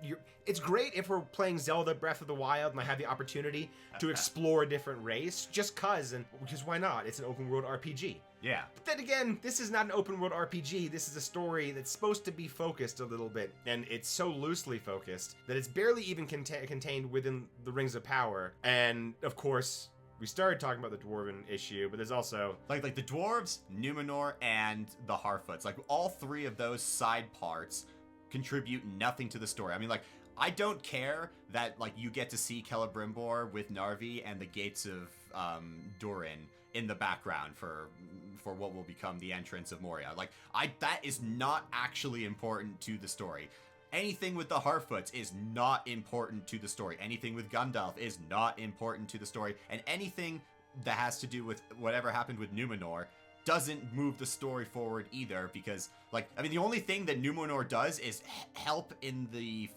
it's great if we're playing Zelda Breath of the Wild and I have the opportunity to explore a different race, because why not? It's an open world RPG. Yeah. But then again, this is not an open world RPG. This is a story that's supposed to be focused a little bit, and it's so loosely focused that it's barely even contained within the Rings of Power. And of course, we started talking about the Dwarven issue, but there's also like the Dwarves, Numenor, and the Harfoots. Like all 3 of those side parts contribute nothing to the story. I mean, like, I don't care that like you get to see Celebrimbor with Narvi and the gates of Durin in the background for what will become the entrance of Moria. Like, that is not actually important to the story. Anything with the Harfoots is not important to the story. Anything with Gandalf is not important to the story. And anything that has to do with whatever happened with Numenor doesn't move the story forward either, because the only thing that Numenor does is help in the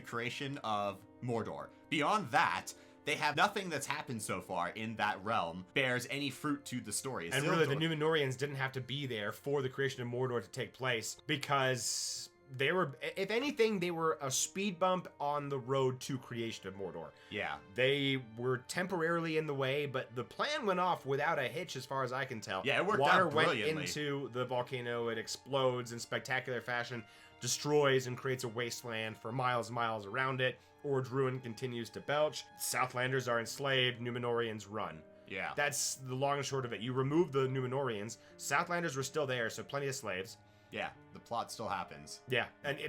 creation of Mordor. Beyond that, they have nothing that's happened so far in that realm bears any fruit to the story. And really, the Numenorians didn't have to be there for the creation of Mordor to take place, because they were, if anything, they were a speed bump on the road to creation of Mordor. Yeah. They were temporarily in the way, but the plan went off without a hitch as far as I can tell. Yeah, it worked Water out brilliantly. went into the volcano, it explodes in spectacular fashion, destroys and creates a wasteland for miles and miles around it. Ord's ruin continues to belch. Southlanders are enslaved, Numenorians run. Yeah. That's the long and short of it. You remove the Numenorians, Southlanders were still there, so plenty of slaves. Yeah, the plot still happens. Yeah, and you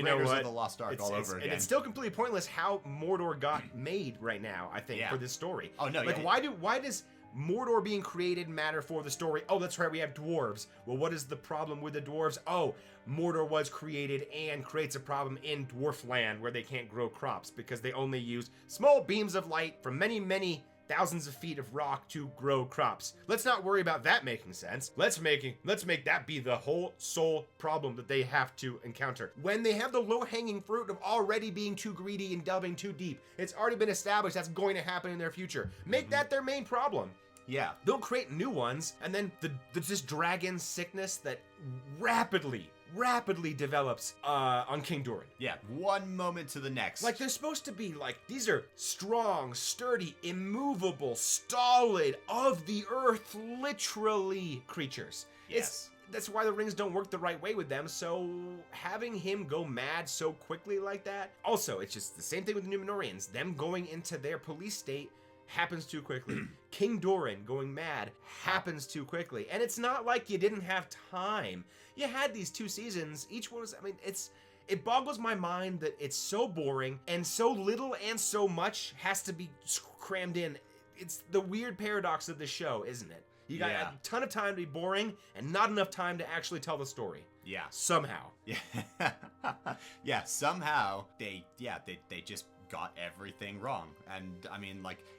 Raiders know what? of the Lost Ark all over again. And it's still completely pointless how Mordor got made right now, I think, Yeah. for this story. Oh, no, like, yeah. why does Mordor being created matter for the story? Oh, that's right, we have dwarves. Well, what is the problem with the dwarves? Oh, Mordor was created and creates a problem in dwarf land where they can't grow crops because they only use small beams of light from many, many thousands of feet of rock to grow crops. Let's not worry about that making sense. Let's make that be the whole sole problem that they have to encounter. When they have the low-hanging fruit of already being too greedy and delving too deep, it's already been established that's going to happen in their future. Make that their main problem. Yeah. They'll create new ones, and then this dragon sickness that rapidly develops on King Durin. Yeah, one moment to the next. Like, they're supposed to be, like, these are strong, sturdy, immovable, stolid, of the earth, literally, creatures. Yes. That's why the rings don't work the right way with them, so having him go mad so quickly like that. Also, it's just the same thing with the Numenorians. Them going into their police state happens too quickly. King Durin going mad happens too quickly. And it's not like you didn't have time. You had these 2 seasons. Each one was, it boggles my mind that it's so boring and so little and so much has to be crammed in. It's the weird paradox of the show, isn't it? You got a ton of time to be boring and not enough time to actually tell the story. Yeah. Somehow. Yeah. Yeah, somehow they just got everything wrong. And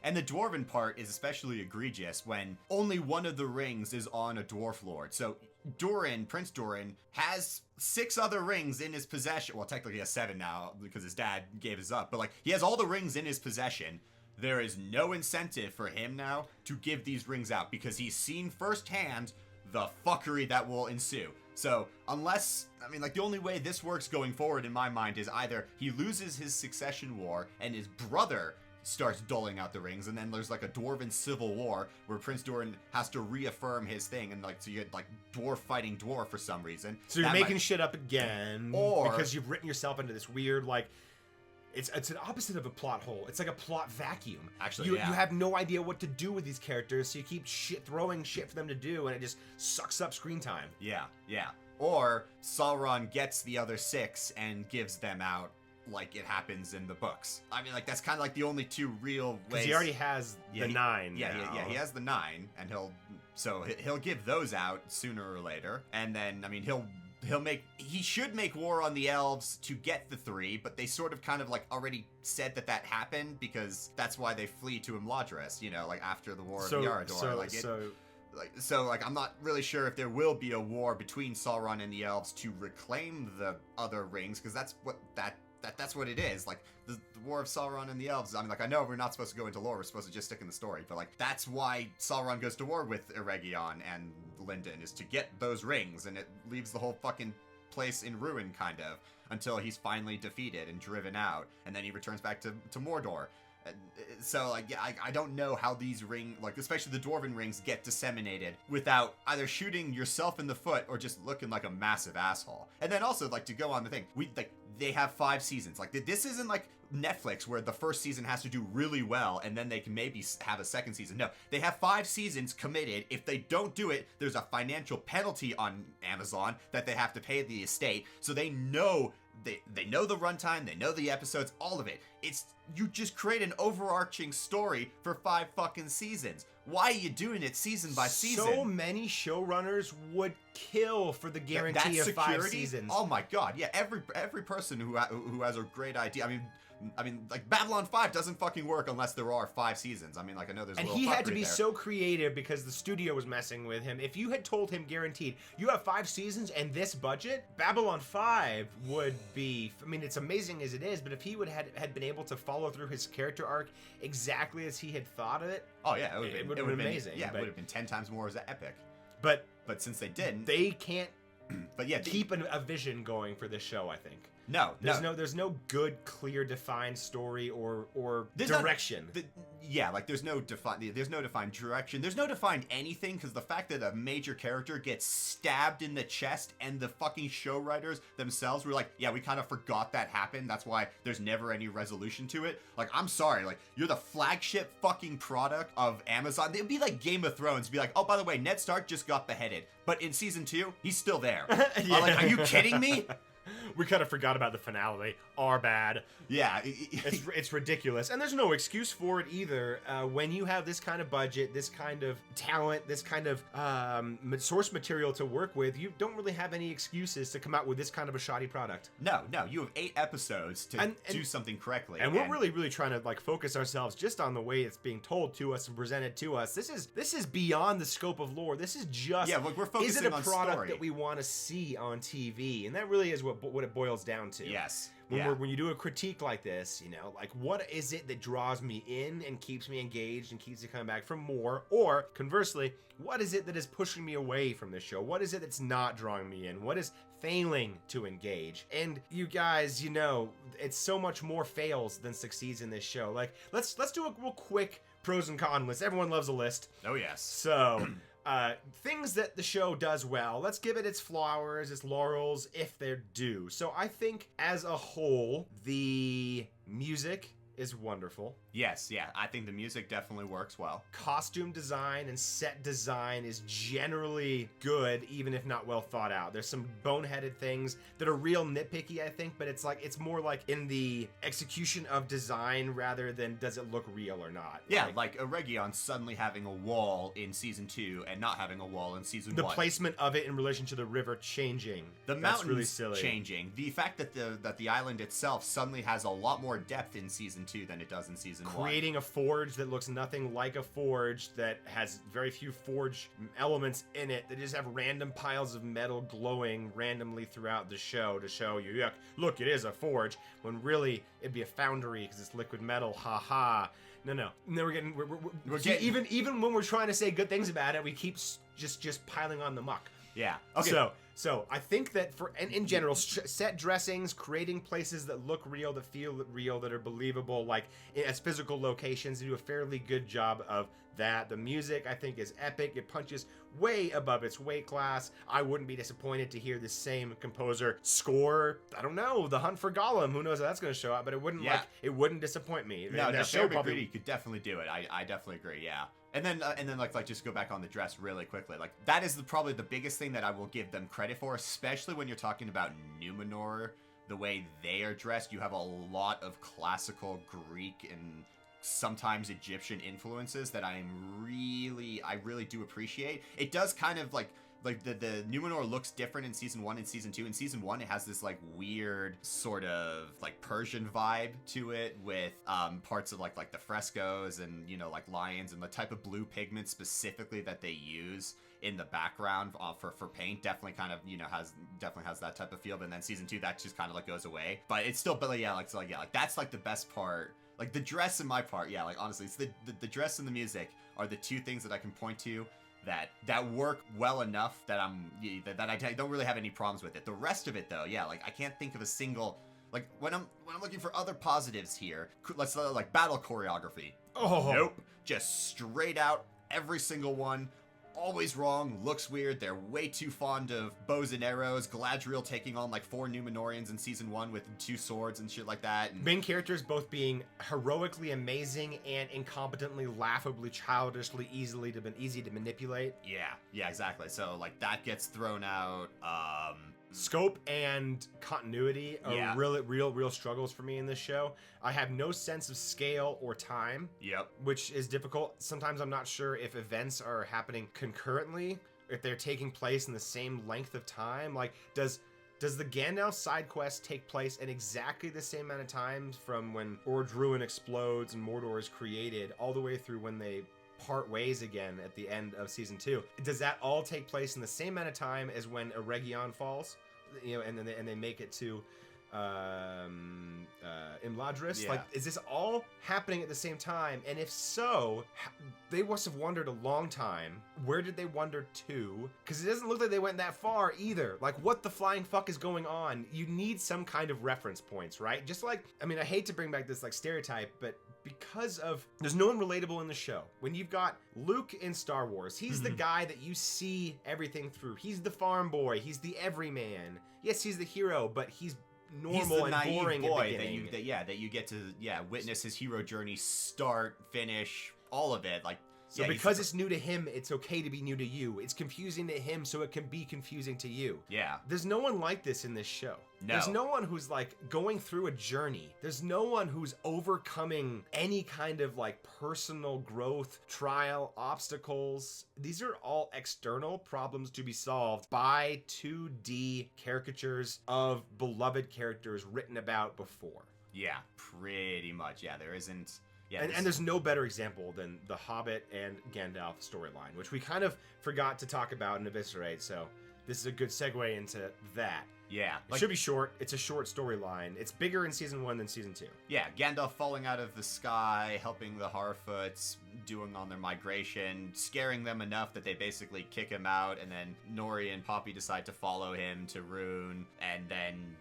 and the dwarven part is especially egregious when only one of the rings is on a dwarf lord. So Prince Durin, has 6 other rings in his possession. Well, technically he has 7 now because his dad gave his up. But he has all the rings in his possession. There is no incentive for him now to give these rings out because he's seen firsthand the fuckery that will ensue. So unless, the only way this works going forward in my mind is either he loses his succession war and his brother starts doling out the rings, and then there's a dwarven civil war where Prince Durin has to reaffirm his thing, and so you get dwarf fighting dwarf for some reason. So you're making shit up again, or because you've written yourself into this weird it's an opposite of a plot hole. It's like a plot vacuum. Actually, you have no idea what to do with these characters, so you keep throwing shit for them to do, and it just sucks up screen time. Yeah. Or Sauron gets the other 6 and gives them out like it happens in the books. That's kind of the only 2 real ways. Because he already has the 9. Yeah, he has the 9, and he'll give those out sooner or later, and then he should make war on the elves to get the 3, but they sort of already said that happened because that's why they flee to Imladris, after the war of J.R.R. I'm not really sure if there will be a war between Sauron and the elves to reclaim the other rings, because that's what it is. The war of Sauron and the elves. I know we're not supposed to go into lore, we're supposed to just stick in the story, but that's why Sauron goes to war with Eregion and Lindon, is to get those rings, and it leaves the whole fucking place in ruin, kind of, until he's finally defeated and driven out, and then he returns back to Mordor. So, I don't know how these rings, especially the dwarven rings, get disseminated without either shooting yourself in the foot or just looking like a massive asshole. And then also, to go on the thing, they have 5 seasons. This isn't Netflix, where the first season has to do really well and then they can maybe have a second season. No, they have 5 seasons committed. If they don't do it, there's a financial penalty on Amazon that they have to pay the estate. So they know they know the runtime, they know the episodes, all of it. You just create an overarching story for 5 fucking seasons. Why are you doing it season by season? So many showrunners would kill for the guarantee of 5 seasons. Oh my god, yeah. Every person who has a great idea. I mean, like, Babylon 5 doesn't fucking work unless there are 5 seasons. I mean, like, I know there's a and little he had to fuckery be there. so creative because the studio was messing with him. If you had told him guaranteed, you have 5 seasons and this budget, Babylon 5 would be, I mean, it's amazing as it is, but if he had been able to follow through his character arc exactly as he had thought of it, Oh, yeah, it would have been amazing. Yeah, it but, would have been 10 times more as epic. but But since they didn't, they can't but yeah, keep a vision going for this show, I think. No, There's no good, clear, defined story or There's direction. Yeah, like there's no defined direction. There's no defined anything, because the fact that a major character gets stabbed in the chest and the fucking show writers themselves were like, yeah, we kind of forgot that happened. That's why there's never any resolution to it. Like, I'm sorry, like, you're the flagship fucking product of Amazon. It'd be like Game of Thrones, be like, oh, by the way, Ned Stark just got beheaded, but in season 2, he's still there. Yeah. Like, are you kidding me? We kind of forgot about the finale. Our bad. Yeah. It's ridiculous. And there's no excuse for it either. When you have this kind of budget, this kind of talent, this kind of source material to work with, you don't really have any excuses to come out with this kind of a shoddy product. No. You have 8 episodes to do something correctly. And we're really trying to like focus ourselves just on the way it's being told to us and presented to us. This is beyond the scope of lore. This is just, look, we're focusing is it a on product story that we want to see on TV? And that really is what it boils down to. Yes. When you do a critique like this, you know, like, what is it that draws me in and keeps me engaged and keeps me coming back for more? Or conversely, what is it that is pushing me away from this show? What is it that's not drawing me in? What is failing to engage? And you guys, you know, it's so much more fails than succeeds in this show. Like, let's do a real quick pros and cons list. Everyone loves a list. Oh, yes. So, things that the show does well. Let's give it its flowers, its laurels, if they're due. So I think, as a whole, the music is wonderful. Yes, yeah. I think the music definitely works well. Costume design and set design is generally good, even if not well thought out. There's some boneheaded things that are real nitpicky, I think, but it's more like in the execution of design rather than does it look real or not. Yeah, like Eregion suddenly having a wall in season 2 and not having a wall in season 1. The placement of it in relation to the river changing. The That's mountains really silly. changing. The fact that the island itself suddenly has a lot more depth in season 2 than it does in season 1. Creating a forge that looks nothing like a forge, that has very few forge elements in it, that just have random piles of metal glowing randomly throughout the show to show you, yeah, look, it is a forge, when really it'd be a foundry because it's liquid metal, haha. No, we're getting even when we're trying to say good things about it, we keep just piling on the muck. Yeah. Okay. So I think that in general, set dressings, creating places that look real, that feel real, that are believable, like as physical locations, they do a fairly good job of that. The music, I think, is epic. It punches way above its weight class. I wouldn't be disappointed to hear the same composer score, I don't know, The Hunt for Gollum. Who knows how that's going to show up, but it wouldn't disappoint me. No, that show probably could definitely do it. I definitely agree. Yeah. And then like just go back on the dress really quickly. Like, that is probably the biggest thing that I will give them credit for, especially when you're talking about Numenor. The way they are dressed, you have a lot of classical Greek and sometimes Egyptian influences that I really do appreciate. It does kind of like the Numenor looks different in season 1 and season 2. In season 1, it has this like weird sort of like Persian vibe to it, with parts of like the frescoes and, you know, like lions, and the type of blue pigment specifically that they use in the background for paint definitely kind of, you know, has that type of feel. But then season 2, that just kind of like goes away. But it's still, that's like the best part. Like, the dress and my part, yeah, like honestly, it's the dress and the music are the 2 things that I can point to that work well enough that I don't really have any problems with it. The rest of it, though, yeah, like I can't think of a single, like, when I'm looking for other positives here, let's like battle choreography. Oh, Nope, just straight out every single one. Always wrong, looks weird, they're way too fond of bows and arrows, Galadriel taking on like 4 Numenorians in season 1 with 2 swords and shit like that. And main characters both being heroically amazing and incompetently, laughably, childishly easy to manipulate. Yeah, exactly. So like that gets thrown out. Scope and continuity are real struggles for me in this show. I have no sense of scale or time. Yep. Which is difficult. Sometimes I'm not sure if events are happening concurrently, if they're taking place in the same length of time. Like, does Does the Gandalf side quest take place in exactly the same amount of time from when Ord Ruin explodes and Mordor is created all the way through when they part ways again at the end of season 2? Does that all take place in the same amount of time as when Eregion falls? You know, and then they make it to Imladris? Yeah. Like, is this all happening at the same time? And if so, they must have wandered a long time. Where did they wander to? Because it doesn't look like they went that far either. Like, what the flying fuck is going on? You need some kind of reference points, right? Just like, I mean, I hate to bring back this like stereotype, but because of there's no one relatable in the show. When you've got Luke in Star Wars, he's the guy that you see everything through. He's the farm boy. He's the everyman. Yes, he's the hero, but he's normal and boring boy at the beginning. that you get to witness his hero journey start, finish, all of it. Like, so because it's new to him, it's okay to be new to you. It's confusing to him, so it can be confusing to you. Yeah. There's no one like this in this show. No. There's no one who's like going through a journey. There's no one who's overcoming any kind of like personal growth, trial, obstacles. These are all external problems to be solved by 2D caricatures of beloved characters written about before. Yeah, pretty much. Yeah, there isn't... Yeah, and there's no better example than the Hobbit and Gandalf storyline, which we kind of forgot to talk about and eviscerate, so this is a good segue into that. Yeah. It should be short. It's a short storyline. It's bigger in season 1 than season 2. Yeah, Gandalf falling out of the sky, helping the Harfoots, doing on their migration, scaring them enough that they basically kick him out, and then Nori and Poppy decide to follow him to Rune, and then...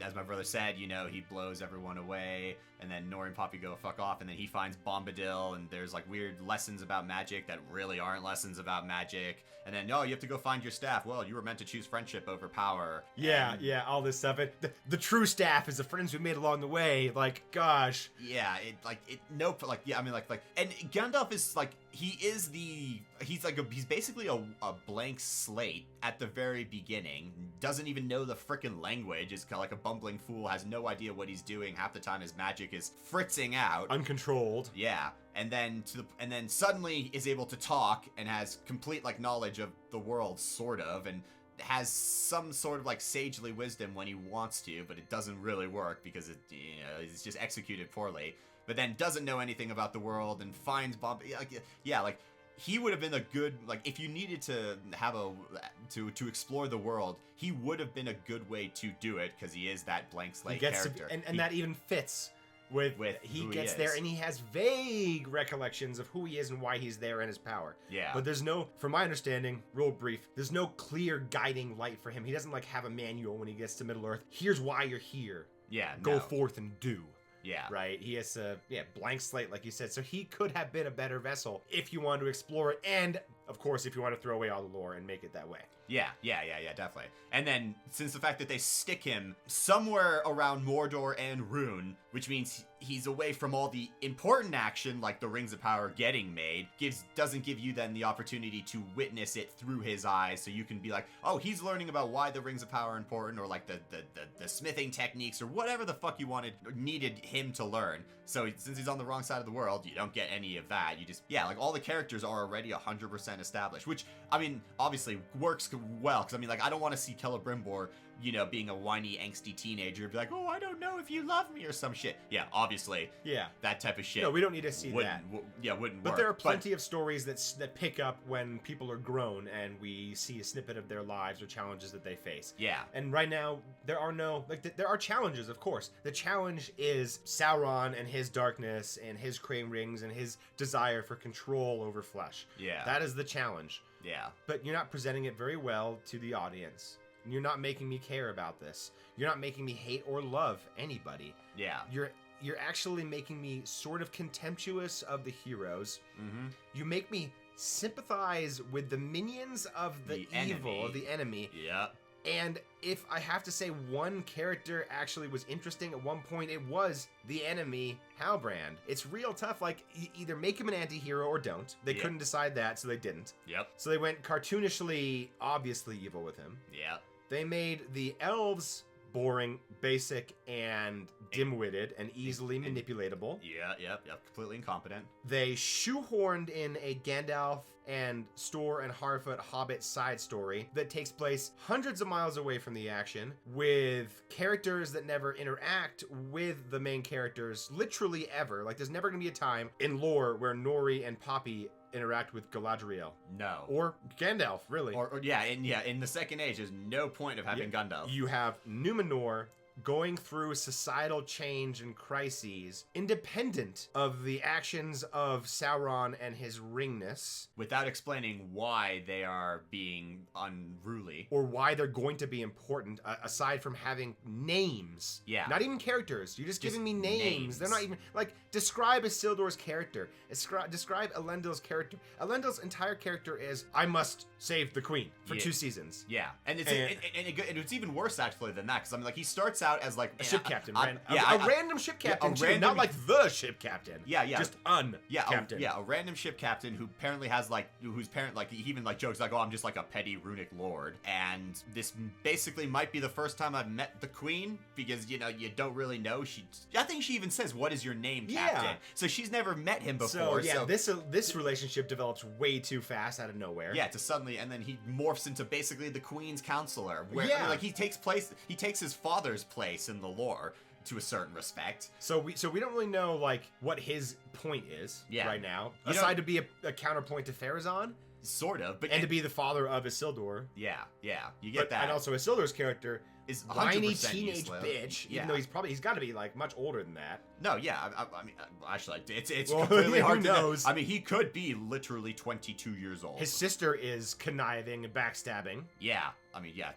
as my brother said, you know, he blows everyone away, and then Nori and Poppy go fuck off, and then he finds Bombadil, and there's like weird lessons about magic that really aren't lessons about magic, and then, no, you have to go find your staff. Well, you were meant to choose friendship over power. Yeah, all this stuff. The true staff is the friends we made along the way. Like, gosh. Yeah, and Gandalf is like, he's basically a blank slate at the very beginning, doesn't even know the frickin' language, is kind of like a bumbling fool, has no idea what he's doing, half the time his magic is fritzing out. Uncontrolled. Yeah, and then suddenly is able to talk and has complete like knowledge of the world, sort of, and has some sort of like sagely wisdom when he wants to, but it doesn't really work because it's just executed poorly. But then doesn't know anything about the world and finds Bob. Like he would have been a good, like, if you needed to have to explore the world, he would have been a good way to do it, because he is that blank slate character. And that even fits with he gets there and he has vague recollections of who he is and why he's there and his power. Yeah. But there's no, from my understanding, real brief, there's no clear guiding light for him. He doesn't like have a manual when he gets to Middle Earth. Here's why you're here. Yeah. Go forth and do. Yeah. Right? He has a blank slate, like you said. So he could have been a better vessel if you wanted to explore it. And, of course, if you want to throw away all the lore and make it that way. Yeah, definitely. And then, since the fact that they stick him somewhere around Mordor and Rune, which means he's away from all the important action, like the Rings of Power getting made, doesn't give you then the opportunity to witness it through his eyes, so you can be like, oh, he's learning about why the Rings of Power are important, or like the smithing techniques, or whatever the fuck you needed him to learn. So since he's on the wrong side of the world, you don't get any of that. You just, like all the characters are already 100% established, which, I mean, obviously works well, because I mean, like, I don't want to see Celebrimbor, being a whiny, angsty teenager, be like, oh, I don't know if you love me or some shit. Yeah, obviously. Yeah. That type of shit. No, we don't need to see that. Wouldn't work. But there are plenty of stories that pick up when people are grown and we see a snippet of their lives or challenges that they face. Yeah. And right now, there are no, there are challenges, of course. The challenge is Sauron and his darkness and his crane rings and his desire for control over flesh. Yeah. That is the challenge. Yeah. But you're not presenting it very well to the audience. You're not making me care about this. You're not making me hate or love anybody. Yeah. You're actually making me sort of contemptuous of the heroes. Mm-hmm. You make me sympathize with the minions of the evil, of the enemy. Yeah. And if I have to say one character actually was interesting at one point, it was the enemy, Halbrand. It's real tough. Like, either make him an anti-hero or don't. They couldn't decide that, so they didn't. Yep. So they went cartoonishly, obviously evil with him. Yeah. They made the elves boring, basic, and dim-witted, and easily manipulatable. Yeah, completely incompetent. They shoehorned in a Gandalf and Store and Harfoot Hobbit side story that takes place hundreds of miles away from the action, with characters that never interact with the main characters literally ever. Like, there's never gonna be a time in lore where Nori and Poppy interact with Galadriel. No. Or Gandalf, really. Or in the Second Age, there's no point of having Gandalf. You have Numenor going through societal change and crises independent of the actions of Sauron and his ringness. Without explaining why they are being unruly. Or why they're going to be important, aside from having names. Yeah. Not even characters. You're just giving me names. They're not even, like, describe Isildur's character. Describe Elendil's character. Elendil's entire character is, I must save the queen for 2 seasons. Yeah. And it's even worse, actually, than that, because, I mean, like, he starts out as, like... A ship captain, a random ship captain, random, not like the ship captain. Yeah. Just captain. A random ship captain who apparently has, like, he even, like, jokes, like, oh, I'm just, like, a petty runic lord. And this basically might be the first time I've met the queen, because, you know, you don't really know. I think she even says, what is your name, captain? So she's never met him before. This relationship develops way too fast out of nowhere. Yeah, to suddenly, and then he morphs into basically the queen's counselor. Where, I mean, like, he takes his father's place in the lore to a certain respect. So we don't really know, like, what his point is right now, aside to be a counterpoint to Pharazôn. Sort of, but to be the father of Isildur. Yeah, you get that. And also Isildur's character is whiny teenage useless. Bitch. Even though he's got to be, like, much older than that. No, yeah, I mean, actually, it's completely hard to know. I mean, he could be literally 22 years old. His sister is conniving and backstabbing. Yeah, I mean, yeah.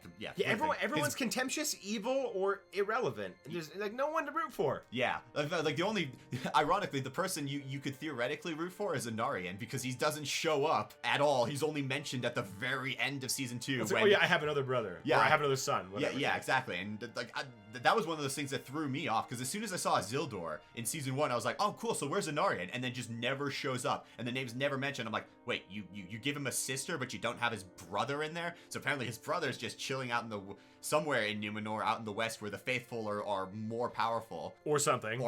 Everyone's contemptuous, evil, or irrelevant. There's, like, no one to root for. Yeah, like, the only, ironically, the person you could theoretically root for is Anarian, because he doesn't show up at all. He's only mentioned at the very end of season 2. I have another brother. Yeah, or I have another son. Yeah, exactly. And, like, that was one of those things that threw me off, because as soon as I saw Isildur in season 1, I was like, oh, cool, so where's Anarian? And then just never shows up, and the name's never mentioned. I'm like, wait, you give him a sister, but you don't have his brother in there? So apparently his brother's just chilling out in somewhere in Numenor, out in the west, where the faithful are more powerful. Or something.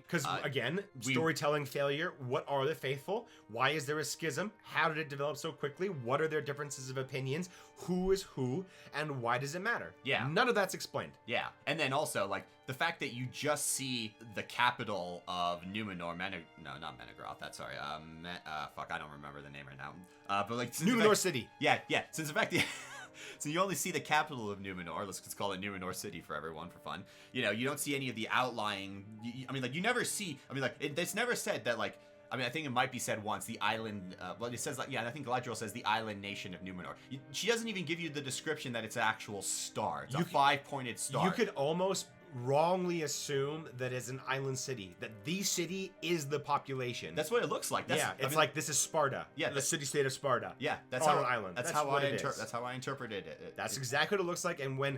Because, again, storytelling failure. What are the faithful? Why is there a schism? How did it develop so quickly? What are their differences of opinions? Who is who? And why does it matter? Yeah. None of that's explained. Yeah. And then also, like, the fact that you just see the capital of Numenor, not Menegroth, I don't remember the name right now. But, like... Numenor City. Yeah. Since, in fact, so you only see the capital of Numenor. Let's call it Numenor City for everyone, for fun. You know, you don't see any of the outlying... you never see... it's never said that, like... I think it might be said once, the island... it says, like, I think Galadriel says the island nation of Numenor. She doesn't even give you the description that it's an actual star. It's a 5-pointed star. You could almost wrongly assume that it's an island city, that the city is the population. That's what it looks like. It's like, this is Sparta. Yeah, the city-state of Sparta. Yeah, that's on an island. That's how I interpreted it. That's exactly what it looks like. And when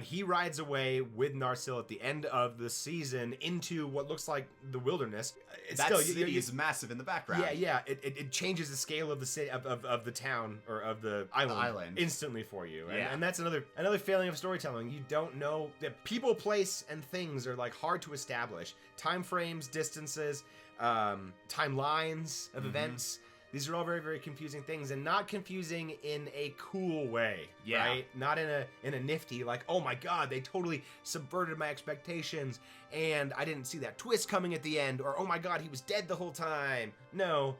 he rides away with Narsil at the end of the season into what looks like the wilderness, city is massive in the background. Yeah. It changes the scale of the city of the town, or of the island instantly for you. And that's another failing of storytelling. You don't know that people, place, and things are, like, hard to establish. Time frames, distances, timelines of events. These are all very, very confusing things, and not confusing in a cool way, right? Not in a nifty, like, oh my god, they totally subverted my expectations, and I didn't see that twist coming at the end, or oh my god, he was dead the whole time. No,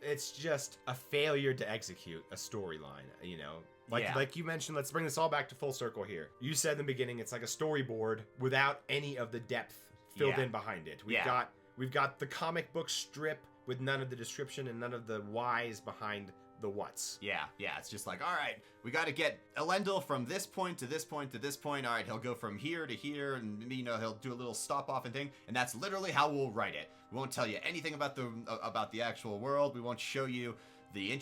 it's just a failure to execute a storyline, you know? Like you mentioned, let's bring this all back to full circle here. You said in the beginning, it's like a storyboard without any of the depth filled in behind it. We've got the comic book strip with none of the description and none of the whys behind the whats. Yeah, it's just like, all right, we got to get Elendil from this point to this point to this point. All right, he'll go from here to here, and, you know, he'll do a little stop off and thing, and that's literally how we'll write it. We won't tell you anything about the actual world. We won't show you the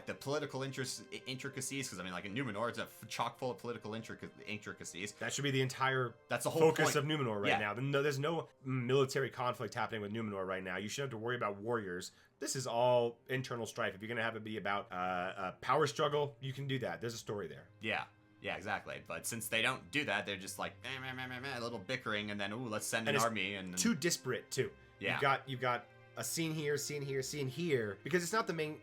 the political intricacies, because like in Numenor, it's a chock full of political intricacies. That should be the entire that's the whole focus point of Numenor right now. No, there's no military conflict happening with Numenor right now. You shouldn't have to worry about warriors. This is all internal strife. If you're gonna have it be about a power struggle, you can do that. There's a story there. Yeah, exactly. But since they don't do that, they're just like a little bickering, and then let's send an army, and too disparate too. Yeah, you've got a scene here, scene here, scene here, because it's not the main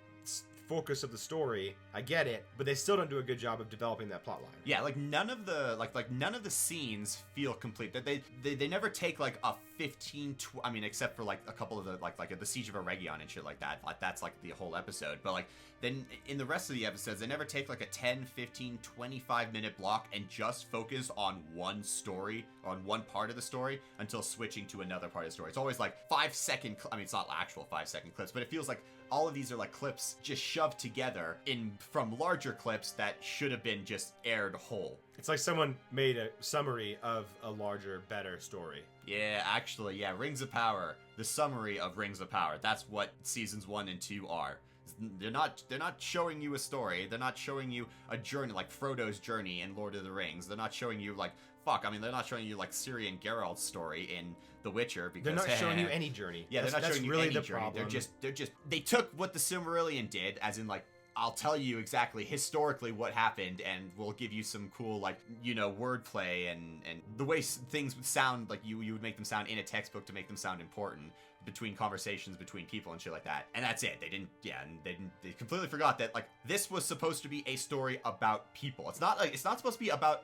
focus of the story. I get it, but they still don't do a good job of developing that plot line. Yeah, like none of the scenes feel complete. That they never take like a 15 I mean, except for like a couple of the like the Siege of Eregion and shit like that. Like that's like the whole episode. But like then in the rest of the episodes, they never take like a 10, 15, 25-minute block and just focus on one story, on one part of the story until switching to another part of the story. It's always like 5-second, I mean, it's not actual 5-second clips, but it feels like all of these are like clips just shoved together from larger clips that should have been just aired whole. It's like someone made a summary of a larger, better story. Yeah, actually, yeah, Rings of Power, the summary of Rings of Power. That's what seasons 1 and 2 are. They're not showing you a story. They're not showing you a journey like Frodo's journey in Lord of the Rings. They're not showing you like they're not showing you like Ciri and Geralt's story in The Witcher because they're not showing you any journey. Yeah, they're not showing you really any the journey. problem. They're just they took what the Silmarillion did, as in like I'll tell you exactly historically what happened, and we'll give you some cool like wordplay and the way things would sound like you would make them sound in a textbook to make them sound important between conversations between people and shit like that. And that's it. They completely forgot that like this was supposed to be a story about people. It's not supposed to be about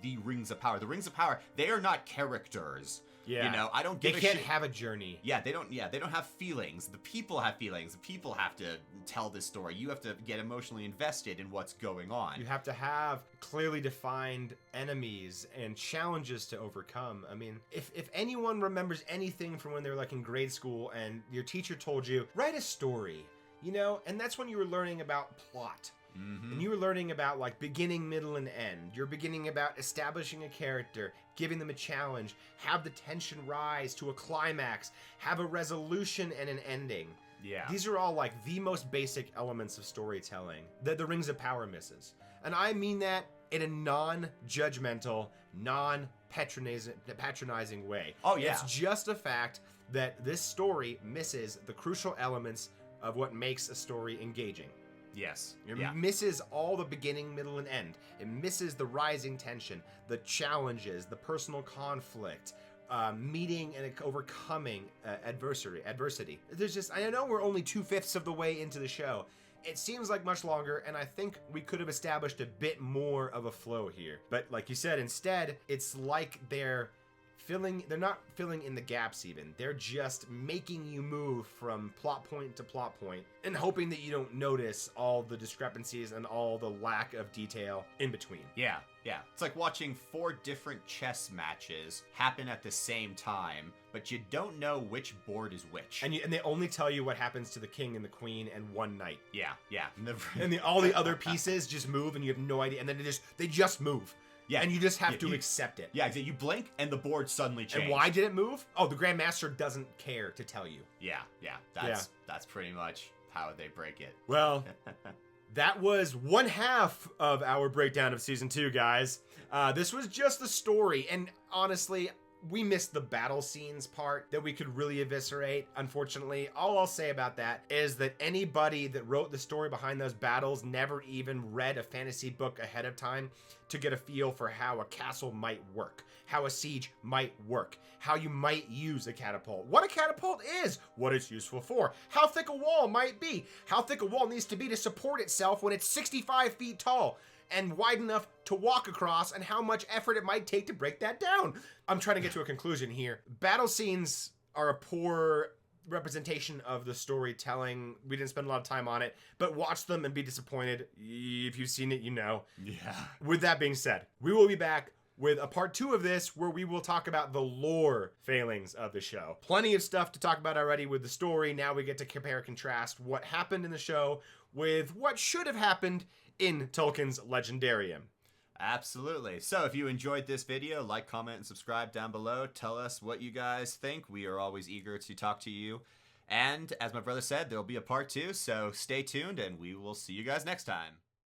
the Rings of Power. The Rings of Power, they are not characters. Yeah. I don't give a shit. They can't shit. have a journey. Yeah, they don't have feelings. The people have feelings. The people have to tell this story. You have to get emotionally invested in what's going on. You have to have clearly defined enemies and challenges to overcome. I mean, if anyone remembers anything from when they were like in grade school and your teacher told you, write a story, and that's when you were learning about plot. Mm-hmm. And you were learning about like beginning, middle, and end. You're beginning about establishing a character, giving them a challenge, have the tension rise to a climax, have a resolution and an ending. Yeah. These are all like the most basic elements of storytelling that the Rings of Power misses. And I mean that in a non-judgmental, non-patronizing way. Oh, yeah. It's just a fact that this story misses the crucial elements of what makes a story engaging. Yes. It misses all the beginning, middle, and end. It misses the rising tension, the challenges, the personal conflict, meeting and overcoming adversity. There's just, I know we're only 2/5 of the way into the show. It seems like much longer, and I think we could have established a bit more of a flow here. But like you said, instead, it's like they're not filling in the gaps even. They're just making you move from plot point to plot point and hoping that you don't notice all the discrepancies and all the lack of detail in between. Yeah. It's like watching 4 different chess matches happen at the same time, but you don't know which board is which. And they only tell you what happens to the king and the queen and one knight. Yeah. And all the other pieces just move and you have no idea. And then they just move. Yeah. And you just have to accept it. Yeah, you blink and the board suddenly changes. And why did it move? Oh, the Grandmaster doesn't care to tell you. Yeah. That's pretty much how they break it. Well, that was one half of our breakdown of season 2, guys. This was just the story, and honestly, we missed the battle scenes part that we could really eviscerate, unfortunately. All I'll say about that is that anybody that wrote the story behind those battles never even read a fantasy book ahead of time to get a feel for how a castle might work, how a siege might work, how you might use a catapult, what a catapult is, what it's useful for, how thick a wall might be, how thick a wall needs to be to support itself when it's 65 feet tall and wide enough to walk across, and how much effort it might take to break that down. I'm trying to get to a conclusion here. Battle scenes are a poor representation of the storytelling. We didn't spend a lot of time on it, but watch them and be disappointed. If you've seen it, you know. Yeah. With that being said, we will be back with a part 2 of this where we will talk about the lore failings of the show. Plenty of stuff to talk about already with the story. Now we get to compare and contrast what happened in the show with what should have happened in Tolkien's Legendarium. Absolutely. So if you enjoyed this video, like, comment, and subscribe down below. Tell us what you guys think. We are always eager to talk to you. And as my brother said, there'll be a part 2, so stay tuned and we will see you guys next time.